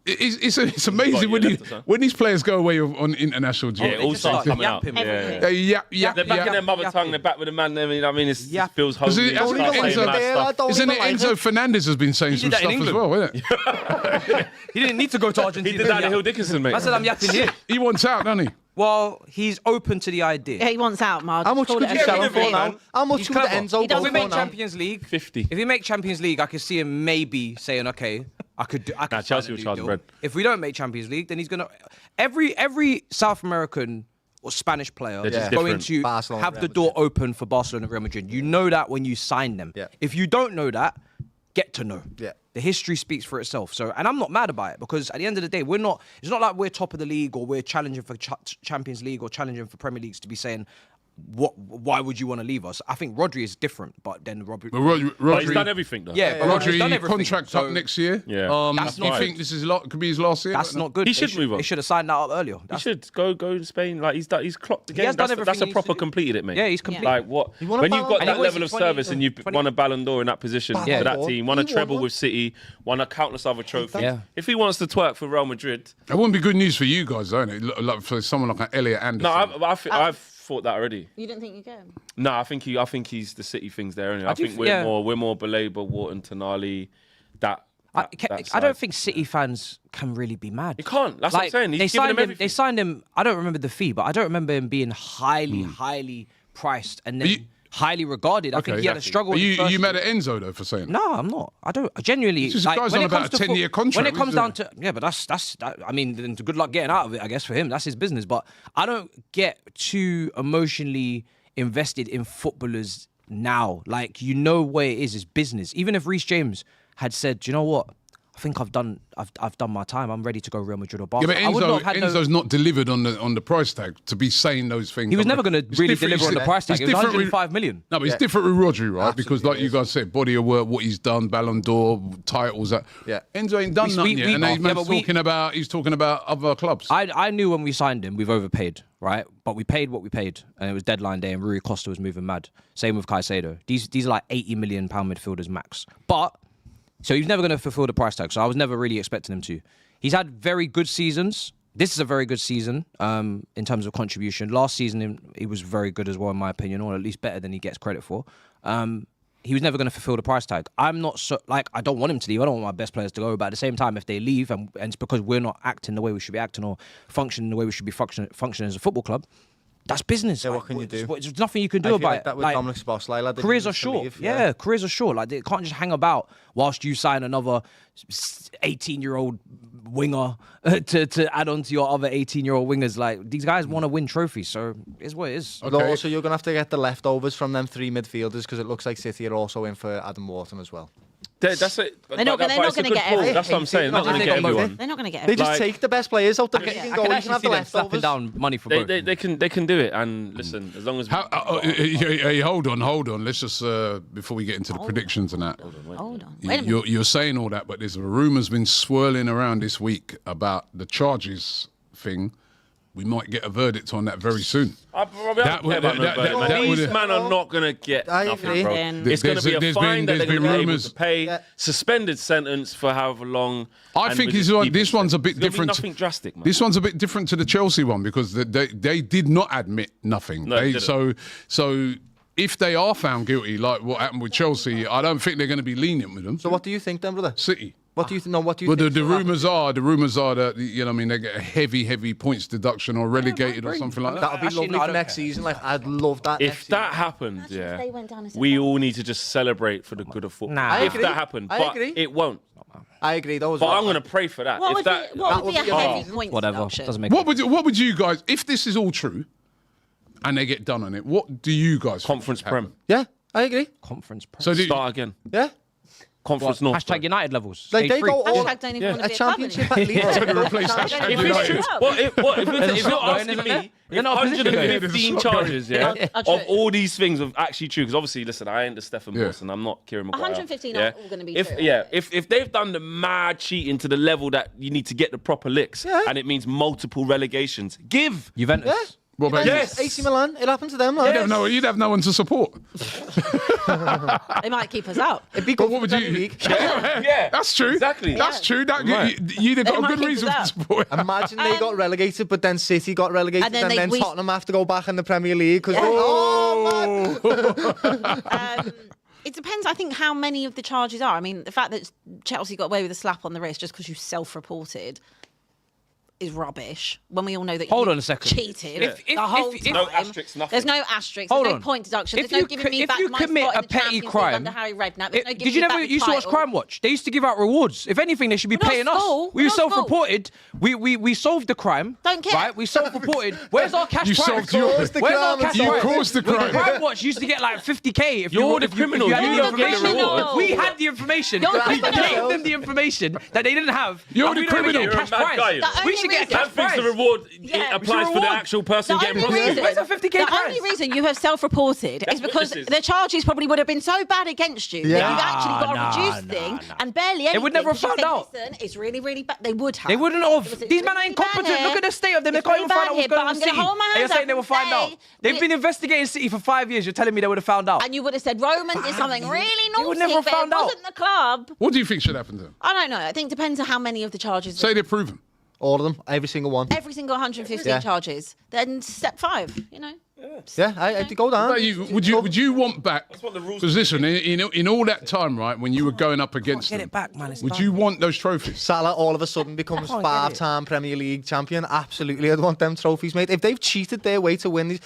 it's amazing when these players go away on international duty. Yeah, it all starts coming out. Yeah. They're back in their mother tongue. They're back with the man. I mean, it feels homely. Isn't it Enzo Fernandez has been saying some that in stuff as England. well, isn't it? He didn't need to go to Argentina. He did that to Hill Dickinson, mate. I said I'm yapping here. He wants out, doesn't he? Well, he's open to the idea. Yeah, he wants out, Mark. How much Call could it you a sell shot. him for now? How much He's would clever. Enzo If go we for make now? Champions League, 50. If we make Champions League, I could see him maybe saying, "Okay, I could do." Chelsea will charge bread. If we don't make Champions League, then he's gonna. Every South American or Spanish player They're is just going different. to Barcelona, have Real the door open for Barcelona and Real Madrid. You know that when you sign them. Yeah. If you don't know that, get to know. Yeah. The history speaks for itself. So, and I'm not mad about it because at the end of the day, we're not. It's not like we're top of the league or we're challenging for Champions League or challenging for Premier Leagues to be saying, why would you want to leave us? I think Rodri is different, but then But But he's done Rodri, everything, though. yeah, but Rodri's done everything. contract So up next year. Yeah. That's You not think this is could be his last year? That's not good. He should move on. They should have signed that up earlier. He That's, should go to Spain. Like he's clocked the game. has done That's everything a he needs proper to do. completed it, mate. Yeah, he's completed. Like what? won a When you've Ballon got d'Or. that level of 20 service and you've 20 won a Ballon d'Or in that position Ballon for that d'Or. team, won a He won treble one. with City, won a countless other trophies. Yeah. If he wants to twerk for Real Madrid, It wouldn't be good news for you guys, though, innit? Like for someone like an Elliot Anderson. no, I've thought that already. You didn't think you could? No, I think he's the City things there. Anyway. I do think yeah. we're more Baleba, Wharton, Tonali. I side. don't think City fans can really be mad. You can't. That's what I'm saying. He's They giving signed them him. everything. They signed him. I don't remember the fee, but I don't remember him being highly priced and then highly regarded. I think he had a struggle. But in the first you mad year. at Enzo though for saying that? No, I'm not. I don't. Genuinely, This like, guy's when on it about comes a to 10-year contract. When it comes isn't down it? to but that's. I mean, then good luck getting out of it. I guess for him, that's his business. But I don't get too emotionally invested in footballers now. Like where it is business. Even if Reece James had said, "Do you know what? I think I've done my time. I'm ready to go Real Madrid or Barca." Yeah, but Enzo's not delivered on the price tag to be saying those things. He was never going to It's really different, deliver on the price tag. it's It was different with- 105 million. No, but it's different with Rodri, right? Absolutely Because like you guys said, body of work, what he's done, Ballon d'Or, titles. That Yeah. Enzo ain't done nothing yet, and he's talking about other clubs. I knew when we signed him, we've overpaid, right? But we paid what we paid, and it was deadline day, and Rui Costa was moving mad. Same with Caicedo. These are like £80 million midfielders max. But so he's never going to fulfill the price tag. So I was never really expecting him to. He's had very good seasons. This is a very good season in terms of contribution. Last season, he was very good as well, in my opinion, or at least better than he gets credit for. He was never going to fulfill the price tag. I'm not I don't want him to leave. I don't want my best players to go. But at the same time, if they leave and it's because we're not acting the way we should be acting or functioning the way we should be functioning as a football club, that's business. Yeah, what can you do? There's nothing you can do I feel about like it. that with Dominic Szoboszlai, lad, Careers are short. Yeah, careers are short. Like they can't just hang about whilst you sign another 18-year-old winger to add on to your other 18-year-old wingers. Like these guys want to win trophies, so it's what it is. Okay. Also, you're going to have to get the leftovers from them three midfielders because it looks like City are also in for Adam Wharton as well. That's it. They're not going to get everyone. That's what I'm saying. They're not going to get everyone. They're not going to get They everyone. just take the best players out the league and go, you can have the them slapping leftovers. down money for both. They can do it. And listen, as long as Hey, hold on. Let's just before we get into the predictions and that. Hold on. Wait a minute. You're saying all that, but there's a rumour's been swirling around this week about the charges thing. We might get a verdict on that very soon. These men are not going to get I nothing, agree. bro. It's going to be a There's fine that they're been going to be able rumours. to pay, Yeah. suspended sentence for however long. I and think with this just one, keep this it. one's a bit There's gonna be different. Nothing drastic, man. This one's a bit different to the Chelsea one because they did not admit nothing. No, they didn't. So if they are found guilty, like what happened with Chelsea, I don't think they're going to be lenient with them. So what do you think then, brother? City. What do you know? What do you But think? the rumours are that, you know what I mean, they get a heavy points deduction or relegated or something like that. That would be Actually, lovely no, I for don't next care. season. Like, I'd love that. If next that season. happened, Imagine if yeah, they went down as a we club. all need to just celebrate for the good of football. Nah. I If agree. that happened, I but agree. it won't. I agree. That was. But I'm going to pray for that. What if would that, be, what would be a that heavy would be point Whatever. deduction? Doesn't make What would you guys, if this is all true and they get done on it, what do you guys think Conference should happen? Prem. Yeah, I agree. Conference press. So Start again. Yeah, Conference North. Hashtag United levels. like they Stage go all Hashtag don't even want to a be a club championship anymore. at least. Trying to replace Don't hashtag even United. want to be a club. If you're slot going, asking isn't me, there? if You're not opposition going. 115 There's a slot charges, yeah, Yeah. of all these things of actually true, because obviously, listen, I ain't the Stefan Yeah. Boss and I'm not Kieran Maguire. 115 aren't all gonna be if, true. Yeah, if they've done the mad cheating to the level that you need to get the proper licks, Yeah. and it means multiple relegations, give. Juventus. Yeah. What about Yes. AC Milan. It happened to them. you? Like. You'd have no one to support. They might keep us out. It'd be But good what for would the you? Premier League. Yeah, That's true. exactly. That's Yeah. true. That Right. you'd have They got a might good keep reason us to out. support. Imagine they got relegated, but then City got relegated, And then and then we- Tottenham have to go back in the Premier League because It depends, I think, how many of the charges are. I mean, the fact that Chelsea got away with a slap on the wrist just because you self-reported is rubbish. When we all know that Hold you on a second. cheated If- the whole time. No asterisks, nothing. There's no asterisks. Hold There's no on. point deduction. If There's no you giving co- me if back you my commit spot a in the petty Champions League crime- under Harry Redknapp. There's no giving Did you me never back the used to watch title. Crime Watch? They used to give out rewards. If anything, they should be We're not paying us. school. We We're were not school. self-reported. We solved the crime. Don't care. Right? We self-reported. Where's our cash You prize? solved your- Caused the Where's our crime cash and You prize? caused the crime. Crime Watch used to get like 50k if You're the if criminal. If you had You're the the information. criminal. We had the information. You're the We gave criminal. them the information that they didn't have. You're and the we don't even criminal. get You're a cash mad prize. guy, you know. The We only should get a reason- cash That thinks prize. the reward Yeah. applies for the reward. actual person The getting only prosecuted. reason- Where's our 50k The prize? only reason you have self-reported is because witnesses. the charges probably would have been so bad against you that Yeah. you've actually got a Nah, reduced nah, thing nah. and barely anything. They would never have 'cause you found think, out. Listen, it's really, really bad. They would have. They wouldn't have. It's These men are really bad incompetent. here. Look at the state of them. They It's can't really even find bad out what's here, going but on in I'm the gonna city. hold my And you're hands saying up they will and find out. say They've we- been investigating City for 5 years. You're telling me they would have found out. And you would have said Romans did something really naughty, would never have but found it out. wasn't the club. What do you think should happen to them? I don't know. I think it depends on how many of the charges. Say they're proven. all of them, every single one. Every single 115 Yeah. charges. Then step 5, you know. Yeah, I had to go down. But would you want back? what the rules Because listen, in all that time, right, when you were going up against Get them, it back, man. It's would done. you want those trophies? Salah all of a sudden becomes can't get it. 5-time Premier League champion. Absolutely, I'd want them trophies, mate. If they've cheated their way to win these,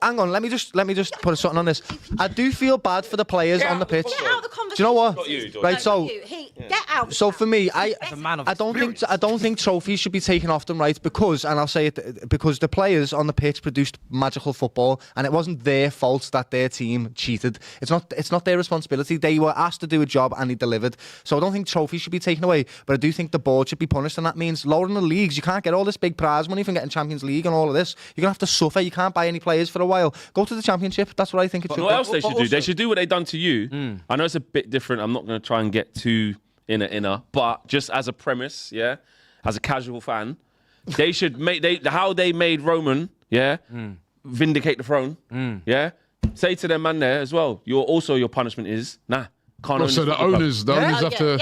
hang on, let me just put something on this. I do feel bad for the players on the pitch. Get out of the conversation. Do you know what? Not you, Doyle. Right, No, so not you. Get out. so for me, As a man of I don't think trophies should be taken off them, right? Because, and I'll say it, because the players on the pitch produced magical football, and it wasn't their fault that their team cheated. It's not their responsibility. They were asked to do a job and they delivered. So I don't think trophies should be taken away, but I do think the board should be punished, and that means lowering the leagues. You can't get all this big prize money from getting Champions League and all of this. You're gonna have to suffer. You can't buy any players for a while. Go to the Championship. That's what I think it should What be. else they should do? They should do what they done to you. I know it's a bit different. I'm not going to try and get too inner, but just as a premise, yeah, as a casual fan, they should make how they made Roman, yeah, vindicate the throne, yeah. Say to them man there as well. Your punishment is can't own So this the football club. owners have to.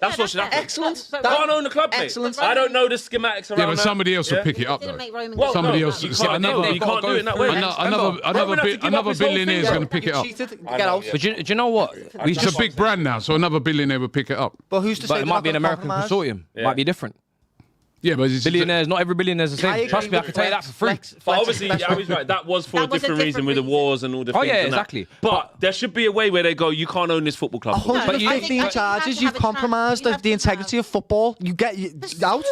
That's what should happen. Excellent. Can't own the club, mate. Excellent. I don't know the schematics around Yeah, but that. somebody else will Yeah? pick it up Didn't though. make Roman Well, go Somebody no, else. you see, can't do it. You can't do it in that way. Another billionaire is going to pick it up. Cheated. Get out. But do you know what? We It's a big brand now, so another billionaire will pick it up. But who's to say But it they're might not be an gonna American compromise? consortium. It might be different. Yeah, but it's Billionaires, not every billionaire is the I same. agree Trust me, I with can tell you that for free. But obviously, I was right. That was for a That was a different reason different with the reason. wars and all the Oh, things. yeah, and that. exactly. But there should be a way where they go, you can't own this football club. No, But you- I think 115 that you have charges, to you've have a chance. compromised You have the to integrity have- of football. You get out.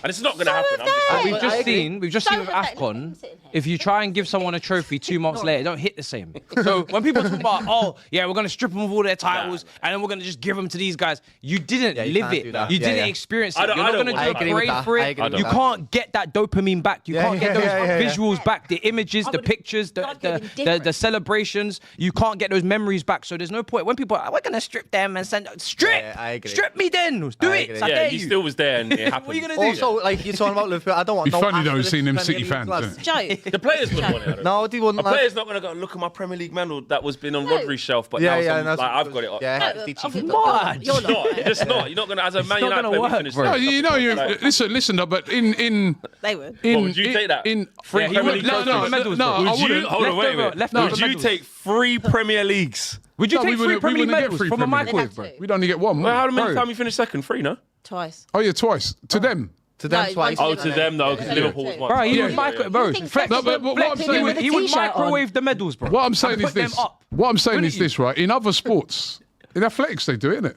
And it's not going to So happen. have I'm they. We've I just agree. seen with So AFCON, have they. I'm sitting here. if you try and give someone a trophy 2 months later, it don't hit the same. So when people talk about, oh, yeah, we're going to strip them of all their titles and then we're going to just give them to these guys, you didn't Yeah, you live can't it. do that. You Yeah, didn't yeah. experience it. I You're don't not going want to that. do I agree a with parade that. for I it. agree with You that. can't get that dopamine back. You Yeah, can't get yeah, those yeah, yeah. visuals back, the images, the would've- pictures, God, it'd been different. the celebrations. You can't get those memories back. So there's no point. When people are, we're going to strip them and send... Strip! Yeah, I agree. Strip me then! Do I it! agree. I yeah, dare he you. still was there and it happened. What are you going to do? Also, No, like you're talking about Liverpool. I don't want. Be no funny though, asterisk seeing them Premier City League fans. lads. Isn't it? Joe. The players wouldn't want it. No, they wouldn't. A like- player's not going to go look at my Premier League medal that was been on No. Rodri's shelf, but Yeah, now yeah, some, that's- like, I've got it up. Yeah, No, they obviously cheat. Mad. You're It's not. not. It's not. You're not going to, as a Man not United gonna player, we work, finished bro. No, second. listen, though, but in They would. What, would you take that? Free Yeah, he Premier would. League. No, medals, no, bro. I Would you, wouldn't. hold on, wait a minute. leftover Would you medals. take 3 Premier Leagues? Would you No, take we 3 wouldn't- we Premier League wouldn't get medals 3 from a Premier League. microwave, They'd bro? have to. We'd only get one. Well, how many Bro. times you finished second? 3, no? Twice. Oh yeah, twice to them. To them No, twice. Oh, to them though, because Yeah. Liverpool was one. Bro, he Yeah, would yeah, microwave, bro. You think Flex, No, but what I'm Flex, saying with is, a he would t-shirt on. microwave the medals, bro. what I'm saying And is put them this. up. What I'm saying Wouldn't is you? this, right? In other sports, in athletics, they do it, innit?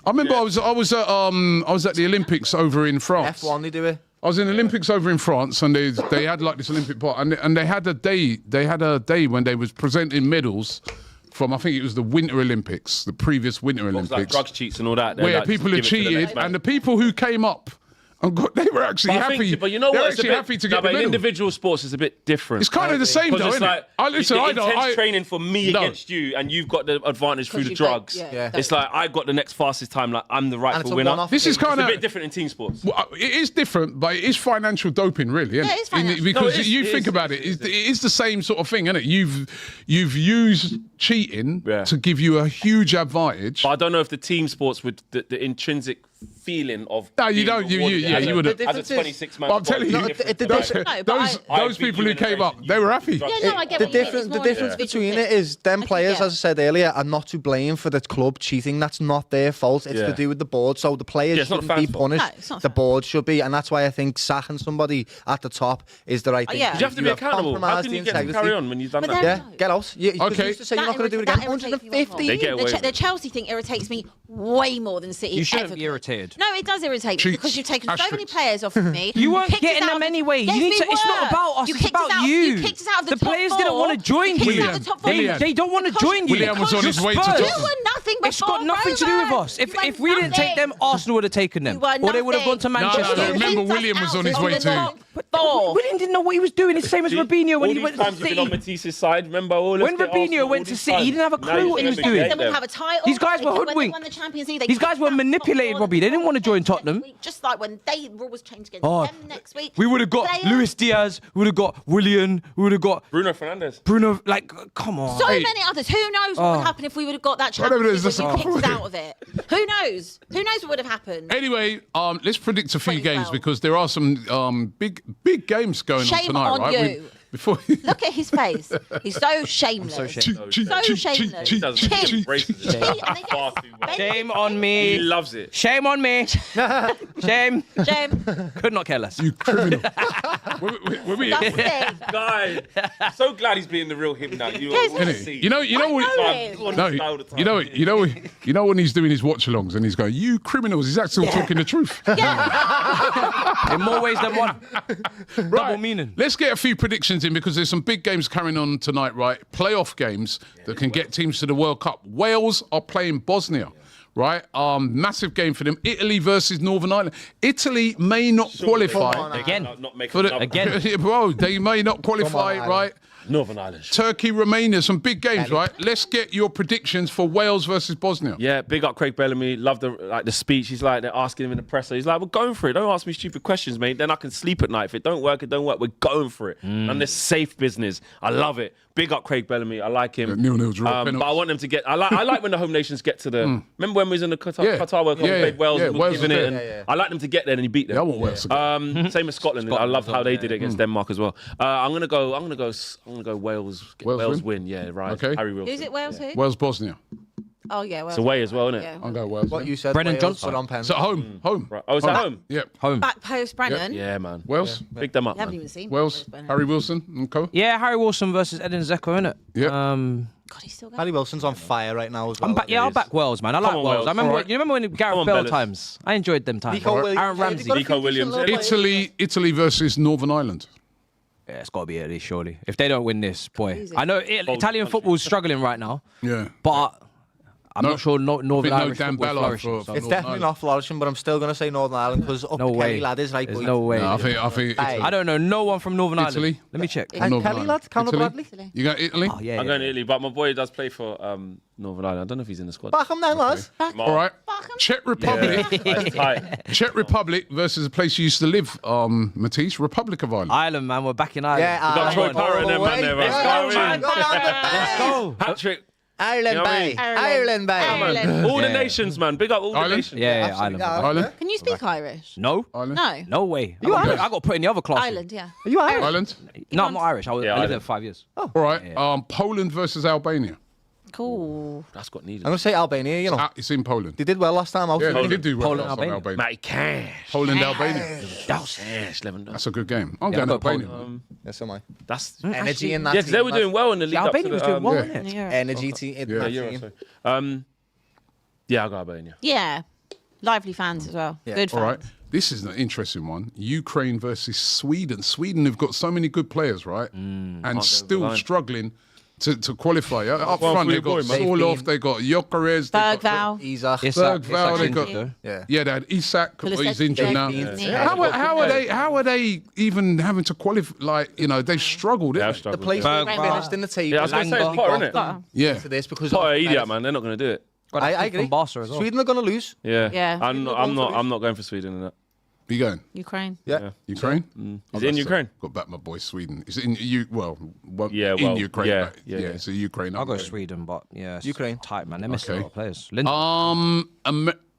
I remember I was at the Olympics over in France. F1 they do it. I was in the Olympics over in France, and they had like this Olympic part, and they had a day. They had a day when they was presenting medals from, I think it was the Winter Olympics, the previous Winter It was like Olympics, drugs cheats and all that. They're where like, people just had give it to the cheated, next man. and the people who came up and they were actually But I think- happy. but you know they were what? It's a actually bit, happy to no, get but the in medal. individual sports, it's a bit different. It's kind of the same, though, Because isn't it's it? like Listen, the I intense don't. training for me No. against you, and you've got the advantage through the you've got- drugs. yeah, It's like I've got the next fastest time. Like I'm the And it's rightful a winner. one-off This is thing. kind It's a of bit different in team sports. Well, it is different, but it is financial doping, really, isn't Yeah, it? it is financial. Because No, it is, you it think is, about it it, is, it is the same sort of thing, isn't it? You've used cheating Yeah. to give you a huge advantage. But I don't know if the team sports with the intrinsic feeling of. No, you being don't. You rewarded yeah, as you a- wouldn't. The As a difference is- 26 man. But I'm telling you, No, but those I beat people you who in a came race up, and they you were beat happy. me. Yeah, no, I get The what you mean. difference, It's the more difference individual between things. it is them I players, get- as I said earlier, are not to blame for the club cheating. That's not their fault. It's Yeah. to do with the board. So the players Yeah, it's not the shouldn't be fans' fault. punished. No, it's not The fair. board should be, and that's why I think sacking somebody at the top is the right thing. yeah. to You do. have to be accountable. How compromised can you the get to integrity. carry on when you've done But that? they're- Yeah, get out. You Okay. used to say you're not going to do it again. 150. They get away with The it. Chelsea thing irritates me way more than City. You shouldn't ever be could. irritated. No, it does irritate me Cheats. because you've taken so many Asterisks. players off of me. You weren't kicked us getting out them of the- anyway. Yes, You need we to. It's not were. about us. You It's kicked us about out- you. You kicked us out of the top players four. didn't want to join You kicked us you. out of the top four. They don't want to join you. Willian was on his way to Spurs. You Tottenham. were nothing before It's got nothing to do with Roman. us. You were If we didn't take them, nothing. Arsenal would have taken them, You were or they would have gone to nothing. Manchester. no, You remember kicked us William was out on his of way the to- top four. William didn't know what he was doing. It's the same as Robinho when all he went these to times you've been on City. Matisse's side, remember? Oh, let's When get Robinho Arsenal, went all to these City, he times. didn't have a Now clue you're what he gonna was make doing. them. Then we'll have a title. These guys were When they hoodwinked. won the Champions League, they These guys kicked were us out manipulated, top Robbie. They didn't want to four join next Tottenham. week, just like when they rules changed against Oh, them next week. we would have got Players- Luis Diaz. We would have got Willian. We would have got Bruno Fernandes. Bruno. Like, come on. So many others. Who knows what would happen if we would have got that Whatever it is, Champions League that's when you a kicked us out of it? Who knows? Who knows what would have happened? Anyway, let's predict a few Pretty games well. because there are some big games going on Shame tonight, on right? you. Before Look at his face. He's so shameless. so shameless. So shameless. He does Cheat. he embraces it Cheat, and they far get too much. Shame on He me. loves it. Shame on me. Shame. Shame. Could not care less. you criminal. When we- Disgusting. Guy, I'm so glad he's being the real him now. You Yes, want to innit? see. You know I what? know him. No, All the time. you know when he's doing his watch-alongs and he's going, "You criminals!" He's actually talking the truth. In more ways than one. Double meaning. Let's get a few predictions in because there's some big games carrying on tonight, right? Playoff games that can get teams to the World Cup. Wales are playing Bosnia. Right, massive game for them. Italy versus Northern Ireland. Italy may not qualify Again. Not making for the another- bro. They may not qualify, Ireland. right? Northern Ireland. Turkey, Romania, some big games, right? Let's get your predictions for Wales versus Bosnia. Yeah, big up Craig Bellamy. Love the speech. He's like, they're asking him in the presser. He's like, we're going for it. Don't ask me stupid questions, mate. Then I can sleep at night. If it don't work, it don't work. We're going for it. And this safe business. I love it. Big up Craig Bellamy. I like him. 0-0 draw, But I want them to get. I like when the home nations get to the. Remember when we was in the Qatar, Yeah. Qatar World Cup? Yeah, We played Wales. yeah, and we Wales was giving was it. there. And I like them to get there and he beat them. Yeah, I want Wales to go. Same as Scotland. I love how they did it against Denmark as well. I'm gonna go Wales. Wales Win. Yeah, right. Okay. Harry Wilson. Who's it? Wales who? Wales, Bosnia. Oh yeah, Wales. It's away as well, isn't it? Yeah. I'll go Wales. What you said, Brennan Wales, Johnson. put on pen. So home. Right. Oh, is that home? Yep. Home. Back post Brennan. Yeah, man. Wales. Pick them up. You haven't Man. even seen Wales. Brennan. Harry Wilson and co. Yeah, Harry Wilson versus Edin Dzeko, innit? Yeah. God, he's still going. Harry Wilson's on fire right now as well. I'm back. Yeah, I'll back Wales, man. I like Come on, Wales. Wales. I remember. Alright. You remember when Gareth on, Bale Bellas. times? I enjoyed them times. Nico Williams. Aaron Ramsey. Nico Williams. Italy versus Northern Ireland. Yeah, it's got to be Italy, surely. If they don't win this, boy. Easy. I know Italian football's struggling right now, Yeah. but I'm not sure Northern no Irish Dan football Ballard flourishing, for- so- It's Northern definitely Ireland. not flourishing, but I'm still going to say Northern Ireland because up No the way. Kelly lad is right. There's boy. no way. No, I think Hey. I don't know no one from Northern Italy? Ireland. Let me check. And Northern Kelly Ireland. lad, Conor Italy? Bradley. You got Italy? Oh, yeah, I'm going to Italy, but my boy does play for Northern Ireland. I don't know if he's in the squad. Back him then, lads. All right. Czech Republic. That's tight. Czech Republic versus a place you used to live, Matisse, Republic of Ireland. Ireland, man. We're back in Ireland. Yeah, got Troy Parra and them, man, there, man. Let's Let's go. Hat-trick. Ireland, You know what I bay. mean? Ireland, bay. Ireland. All the Yeah. nations, man. Big up all the Ireland? nations. Yeah, Ireland. Ireland? Can you speak Irish? No, Ireland? No. no way. You I Irish? got put in the other class. Ireland, yeah. Are you Irish? Ireland? No, I'm not Irish. I lived Ireland. there for 5 years. All right. Poland versus Albania. Cool. That's got needed. I'm going to say Albania, you know. It's in Poland. They did well last time out. Yeah, they didn't did do well. Poland, last time, Albania. Matty Cash. Poland, Albania. Cash, Lewandowski. That's a good game. I'm Yeah, going I've got Albania. Poland. Yes, am I. That's Energy in that yeah, because they team, were lads. doing well in the league. Yeah, up to Albania was the, doing well, yeah. wasn't it? Europe. Energy team. in Yeah. that Euro, team. sorry. Yeah, I got Albania. Yeah. Lively fans as well. Yeah. Good fans. All right. This is an interesting one. Ukraine versus Sweden. Sweden have got so many good players, right? And still line. struggling to qualify. Up Well, front, for they your got boy, man. Sorloth, they got Gyökeres, they got Bergval. Isaac. Bergval, they Isak's got injured, Yeah. yeah, they had Isak. Pulisic. He's injured now. Yeah. How are they even having to qualify? Like, you know, they've struggled. Yeah, Yeah, I've The struggled. place Bergval. they finished in the table. Yeah, I was going to say it's Langer. Potter, isn't it? Got 'em. yeah. To this because Potter, of idiot, man. They're not going to do it. Got I a kid agree. from Barca as well. Sweden are going to lose. Yeah. Yeah. I'm not going for Sweden in that. You going? Ukraine. Yeah. Ukraine? Is it in Ukraine? Got back my boy Sweden. Is it in Yeah, in well, Ukraine? yeah, but yeah. it's a Ukraine. I'll go upgrade. Sweden, but yeah, it's Ukraine. tight, man. They missed a Okay. lot of players.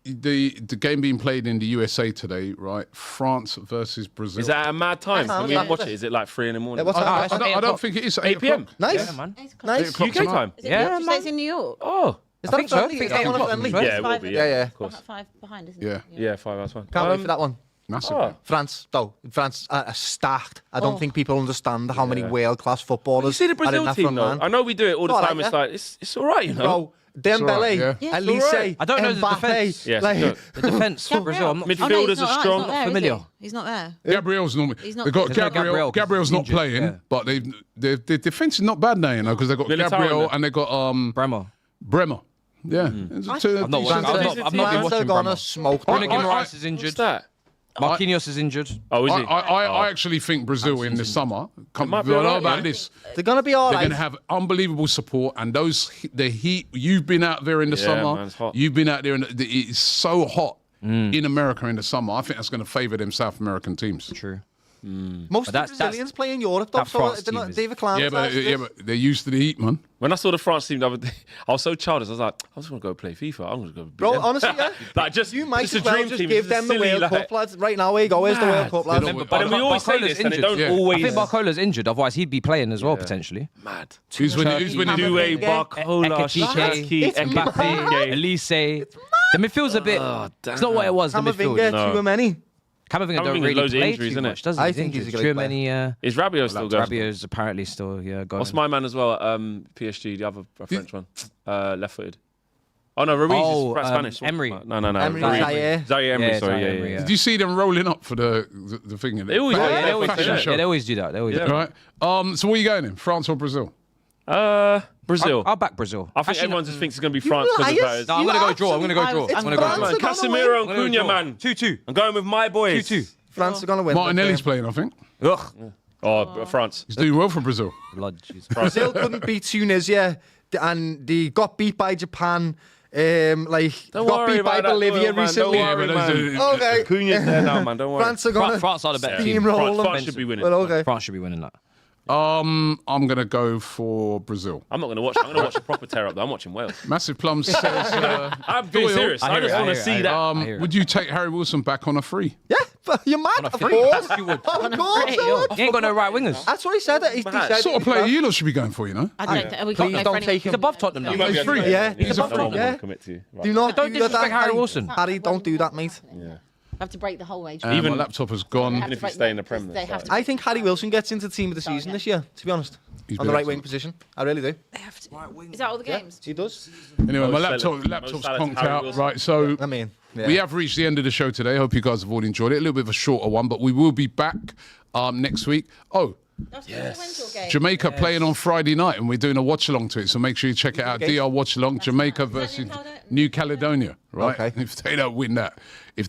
The game being played in the USA today, right? France versus Brazil. Is that at a mad time? That Can we sounds watch like it? Is it like 3 in the morning? Yeah, what's I, that? I don't think it is 8 p.m. Nice. Yeah, man. Nice. o'clock UK time. Is it, Yeah, did you say it's in New York? Oh. Is that think a so. friendly? I think Is that it's one a 8 friendly? o'clock. Yeah, it will be. Yeah, yeah. Of course. 5 behind, isn't Yeah. it? Yeah, 5 hours fine. Can't wait for that one. Massive. Oh. France, though. France are stacked. I don't Oh. think people understand how many Yeah. world-class footballers You see the are in Brazil that team, front though? line. I know we do it all the Oh, I time. like It's that. like, it's all right, you know? Bro, Dembele, all right, yeah. Yeah. Elise, It's all right. I don't know the Mbappe. Yes, defense. it's The defense for Brazil. I'm not Midfield- Oh, no, Fielders he's not are right, strong, He's not there, familiar. Is he? He's not there. Gabriel's normally. He's not- They got There's no Gabriel. Gabriel 'cause Gabriel's he's not injured, playing, yeah. but the defense is not bad now, you know, because they got Militao Gabriel in there. and they got Bremer. Bremer. Yeah, It's a two- I've not decent- watched- I've not been France are watching gonna Bremer. smoke I- them. Bruno I- Guimaraes is What's injured. that? Marquinhos is injured. Oh, is he? I actually think Brazil in the summer. I might be know alright, about yeah. this. They're gonna be all They're right. going to have unbelievable support, and the heat. You've been out there in the Yeah, summer. man, it's hot. You've been out there, and it's so hot in America in the summer. I think that's going to favour them South American teams. True. Most of the that's- Brazilians play in Europe, though, that so France they're team not, is- they've Yeah, but they're used to the heat, man. When I saw the France team the other day, I was so childish. I was like, I just want to go play FIFA. I'm going to go. beat Bro, them. honestly, yeah. Like, just You might just as a well dream just team. give Just them the silly, World like- Cup, lads. Right now, here you go. Here's the World Mad. Cup, lads. They don't- But then we always say Barcola's this, and they injured. don't Yeah. always. I think Barcola's injured. Otherwise, he'd be playing as well potentially. Mad. Who's winning? Due, Yeah. Barcola, Ekitike, Shansky, Mbappe, Elise. The midfield's a bit. It's not what it was. The midfield. Camavinga, No. too many. Camavinga don't Camavinga's really loads of play injuries, too innit? much, does he? I think he's a great too player. many. Is Rabiot still going? Rabiot's apparently still going. What's my man as well? PSG, the other French one, left-footed. Oh no, Ruiz Oh, is Spanish. Emery. No. Emery, Ruiz. Zaire. Zaire Emery. Yeah, Sorry, Zaire yeah, Emery, yeah. Did you see them rolling up for the thing? They always do Yeah, that. they always do fashion that. show. Yeah, they always do that. They always do that. Right. So where are you going in? France or Brazil? Brazil. I'll back Brazil. I think Actually, everyone just thinks it's going to be France because of liars. that. No, I'm You going to go draw. I'm going to go absolutely- draw. It's I'm going to go France. draw. Man, They're gonna Casemiro and win. Cunha, man. 2-2. I'm going with my boys. 2-2. France are going to win. Martinelli's playing, I think. Ugh. Oh, France. He's doing well for Brazil. Blood, jeez. Brazil couldn't beat Tunisia, and they got beat by Japan. Don't got worry beat by about that, Bolivia Doyle, man. recently. Don't worry, man. Okay. Cunha's there now, man. Don't worry. France are going to France are the better team. steamroll them. France should be winning. Well, okay. France should be winning that. I'm gonna go for Brazil. I'm not going to watch. I'm going to watch a proper tear up. Though. I'm watching Wales. Massive Plums says, I'm being Doyle. serious. I I hear just it, I want to hear it, see I hear it. that. I hear it. would you take Harry Wilson back on a free? Yeah, but you're mad. Of free? course. Yes, you would. Of course, He I would. ain't got no right wingers. That's what he said. He Mad. said Sort of player you lot should be going for, you know? I don't think we got Please no don't friendly- take him. He's above Tottenham You now. might be He's free. able to- Yeah, he's he's a above free. top, yeah. Commit to you. Do not Don't do that, disrespect Harry Wilson. Harry, don't do that, mate. I have to break the whole age. Even my laptop has gone. Even if you stay in the Prem, They that's have fine. to. I think Harry Wilson gets into team of the season this year, to be honest. He's On been the right excellent. wing position. I really do. They have to. Is that all the games? He does. Anyway, my Mo Salah. laptop's Mo Salah to conked Harry out. Wilson. Right, so I mean, yeah. we have reached the end of the show today. Hope you guys have all enjoyed it. A little bit of a shorter one, but we will be back next week. Oh, When's your game? Jamaica playing on Friday night, and we're doing a watch along to it. So make sure you check it out. DR watch along. Jamaica versus New Caledonia. Right. Okay. If they don't win that, Yeah,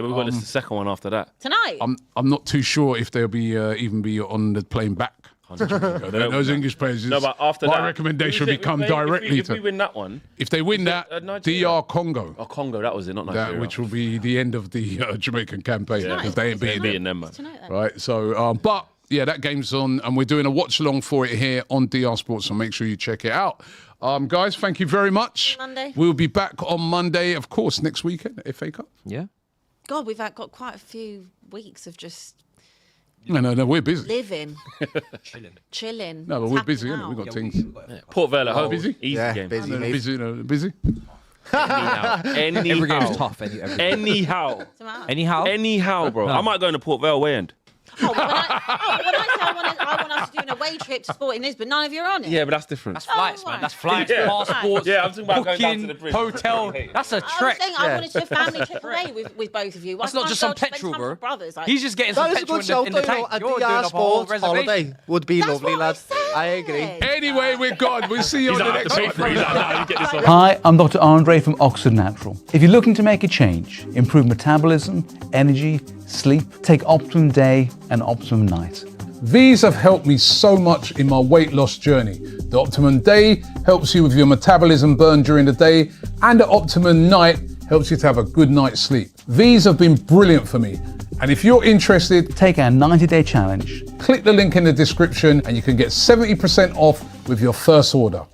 we've got this the second one after that. Tonight? I'm not too sure if they'll be even be on the plane back. Those English players. No, but after my that, recommendation who was it? become If directly if we win that one, If they win that, Nigeria? DR Congo. Oh, Congo, that was it, not Nigeria. That, which will be the end of the Jamaican campaign because they ain't beating them, man. Tonight, then. Right. So, but yeah, that game's on, and we're doing a watch along for it here on DR Sports. So make sure you check it out. Guys, thank you very much. Monday. We'll be back on Monday, of course, next weekend, FA Cup. Yeah. God, we've got quite a few weeks of just No, we're busy. living, chilling. No, but we're busy, innit? We've got things. Port Vale at home. busy? Easy Yeah, game. busy. Busy. Every game's tough. Anyhow, bro. I might go in the Port Vale way end. When I say I want us to do an away trip to Sporting Lisbon, none of you are on it. Yeah, but that's different. That's flights, man. right. That's flights, Yeah. passports, Yeah, I'm talking about going down to booking, the bridge. hotel. That's a I was trek. saying I wanted to do a family trip away with both of you. That's Why not just can't some I go spend petrol, time bro. with brothers, like, He's just getting some That is a petrol good shout, in the though. tank. A You're doing DR a whole Sports holiday reservation. would be That's lovely, what I lad. I agree. said. Anyway, we're gone. We'll see you on the like, I next have to pay for it. He's like, nah, you get this one. Hi, I'm Dr. Andre from Oxford Natural. If you're looking to make a change, improve metabolism, energy, sleep, take Optimum Day and Optimum Night. These have helped me so much in my weight loss journey. The Optimum Day helps you with your metabolism burn during the day, and the Optimum Night helps you to have a good night's sleep. These have been brilliant for me. And if you're interested, Take our 90-day challenge. click the link in the description and you can get 70% off with your first order.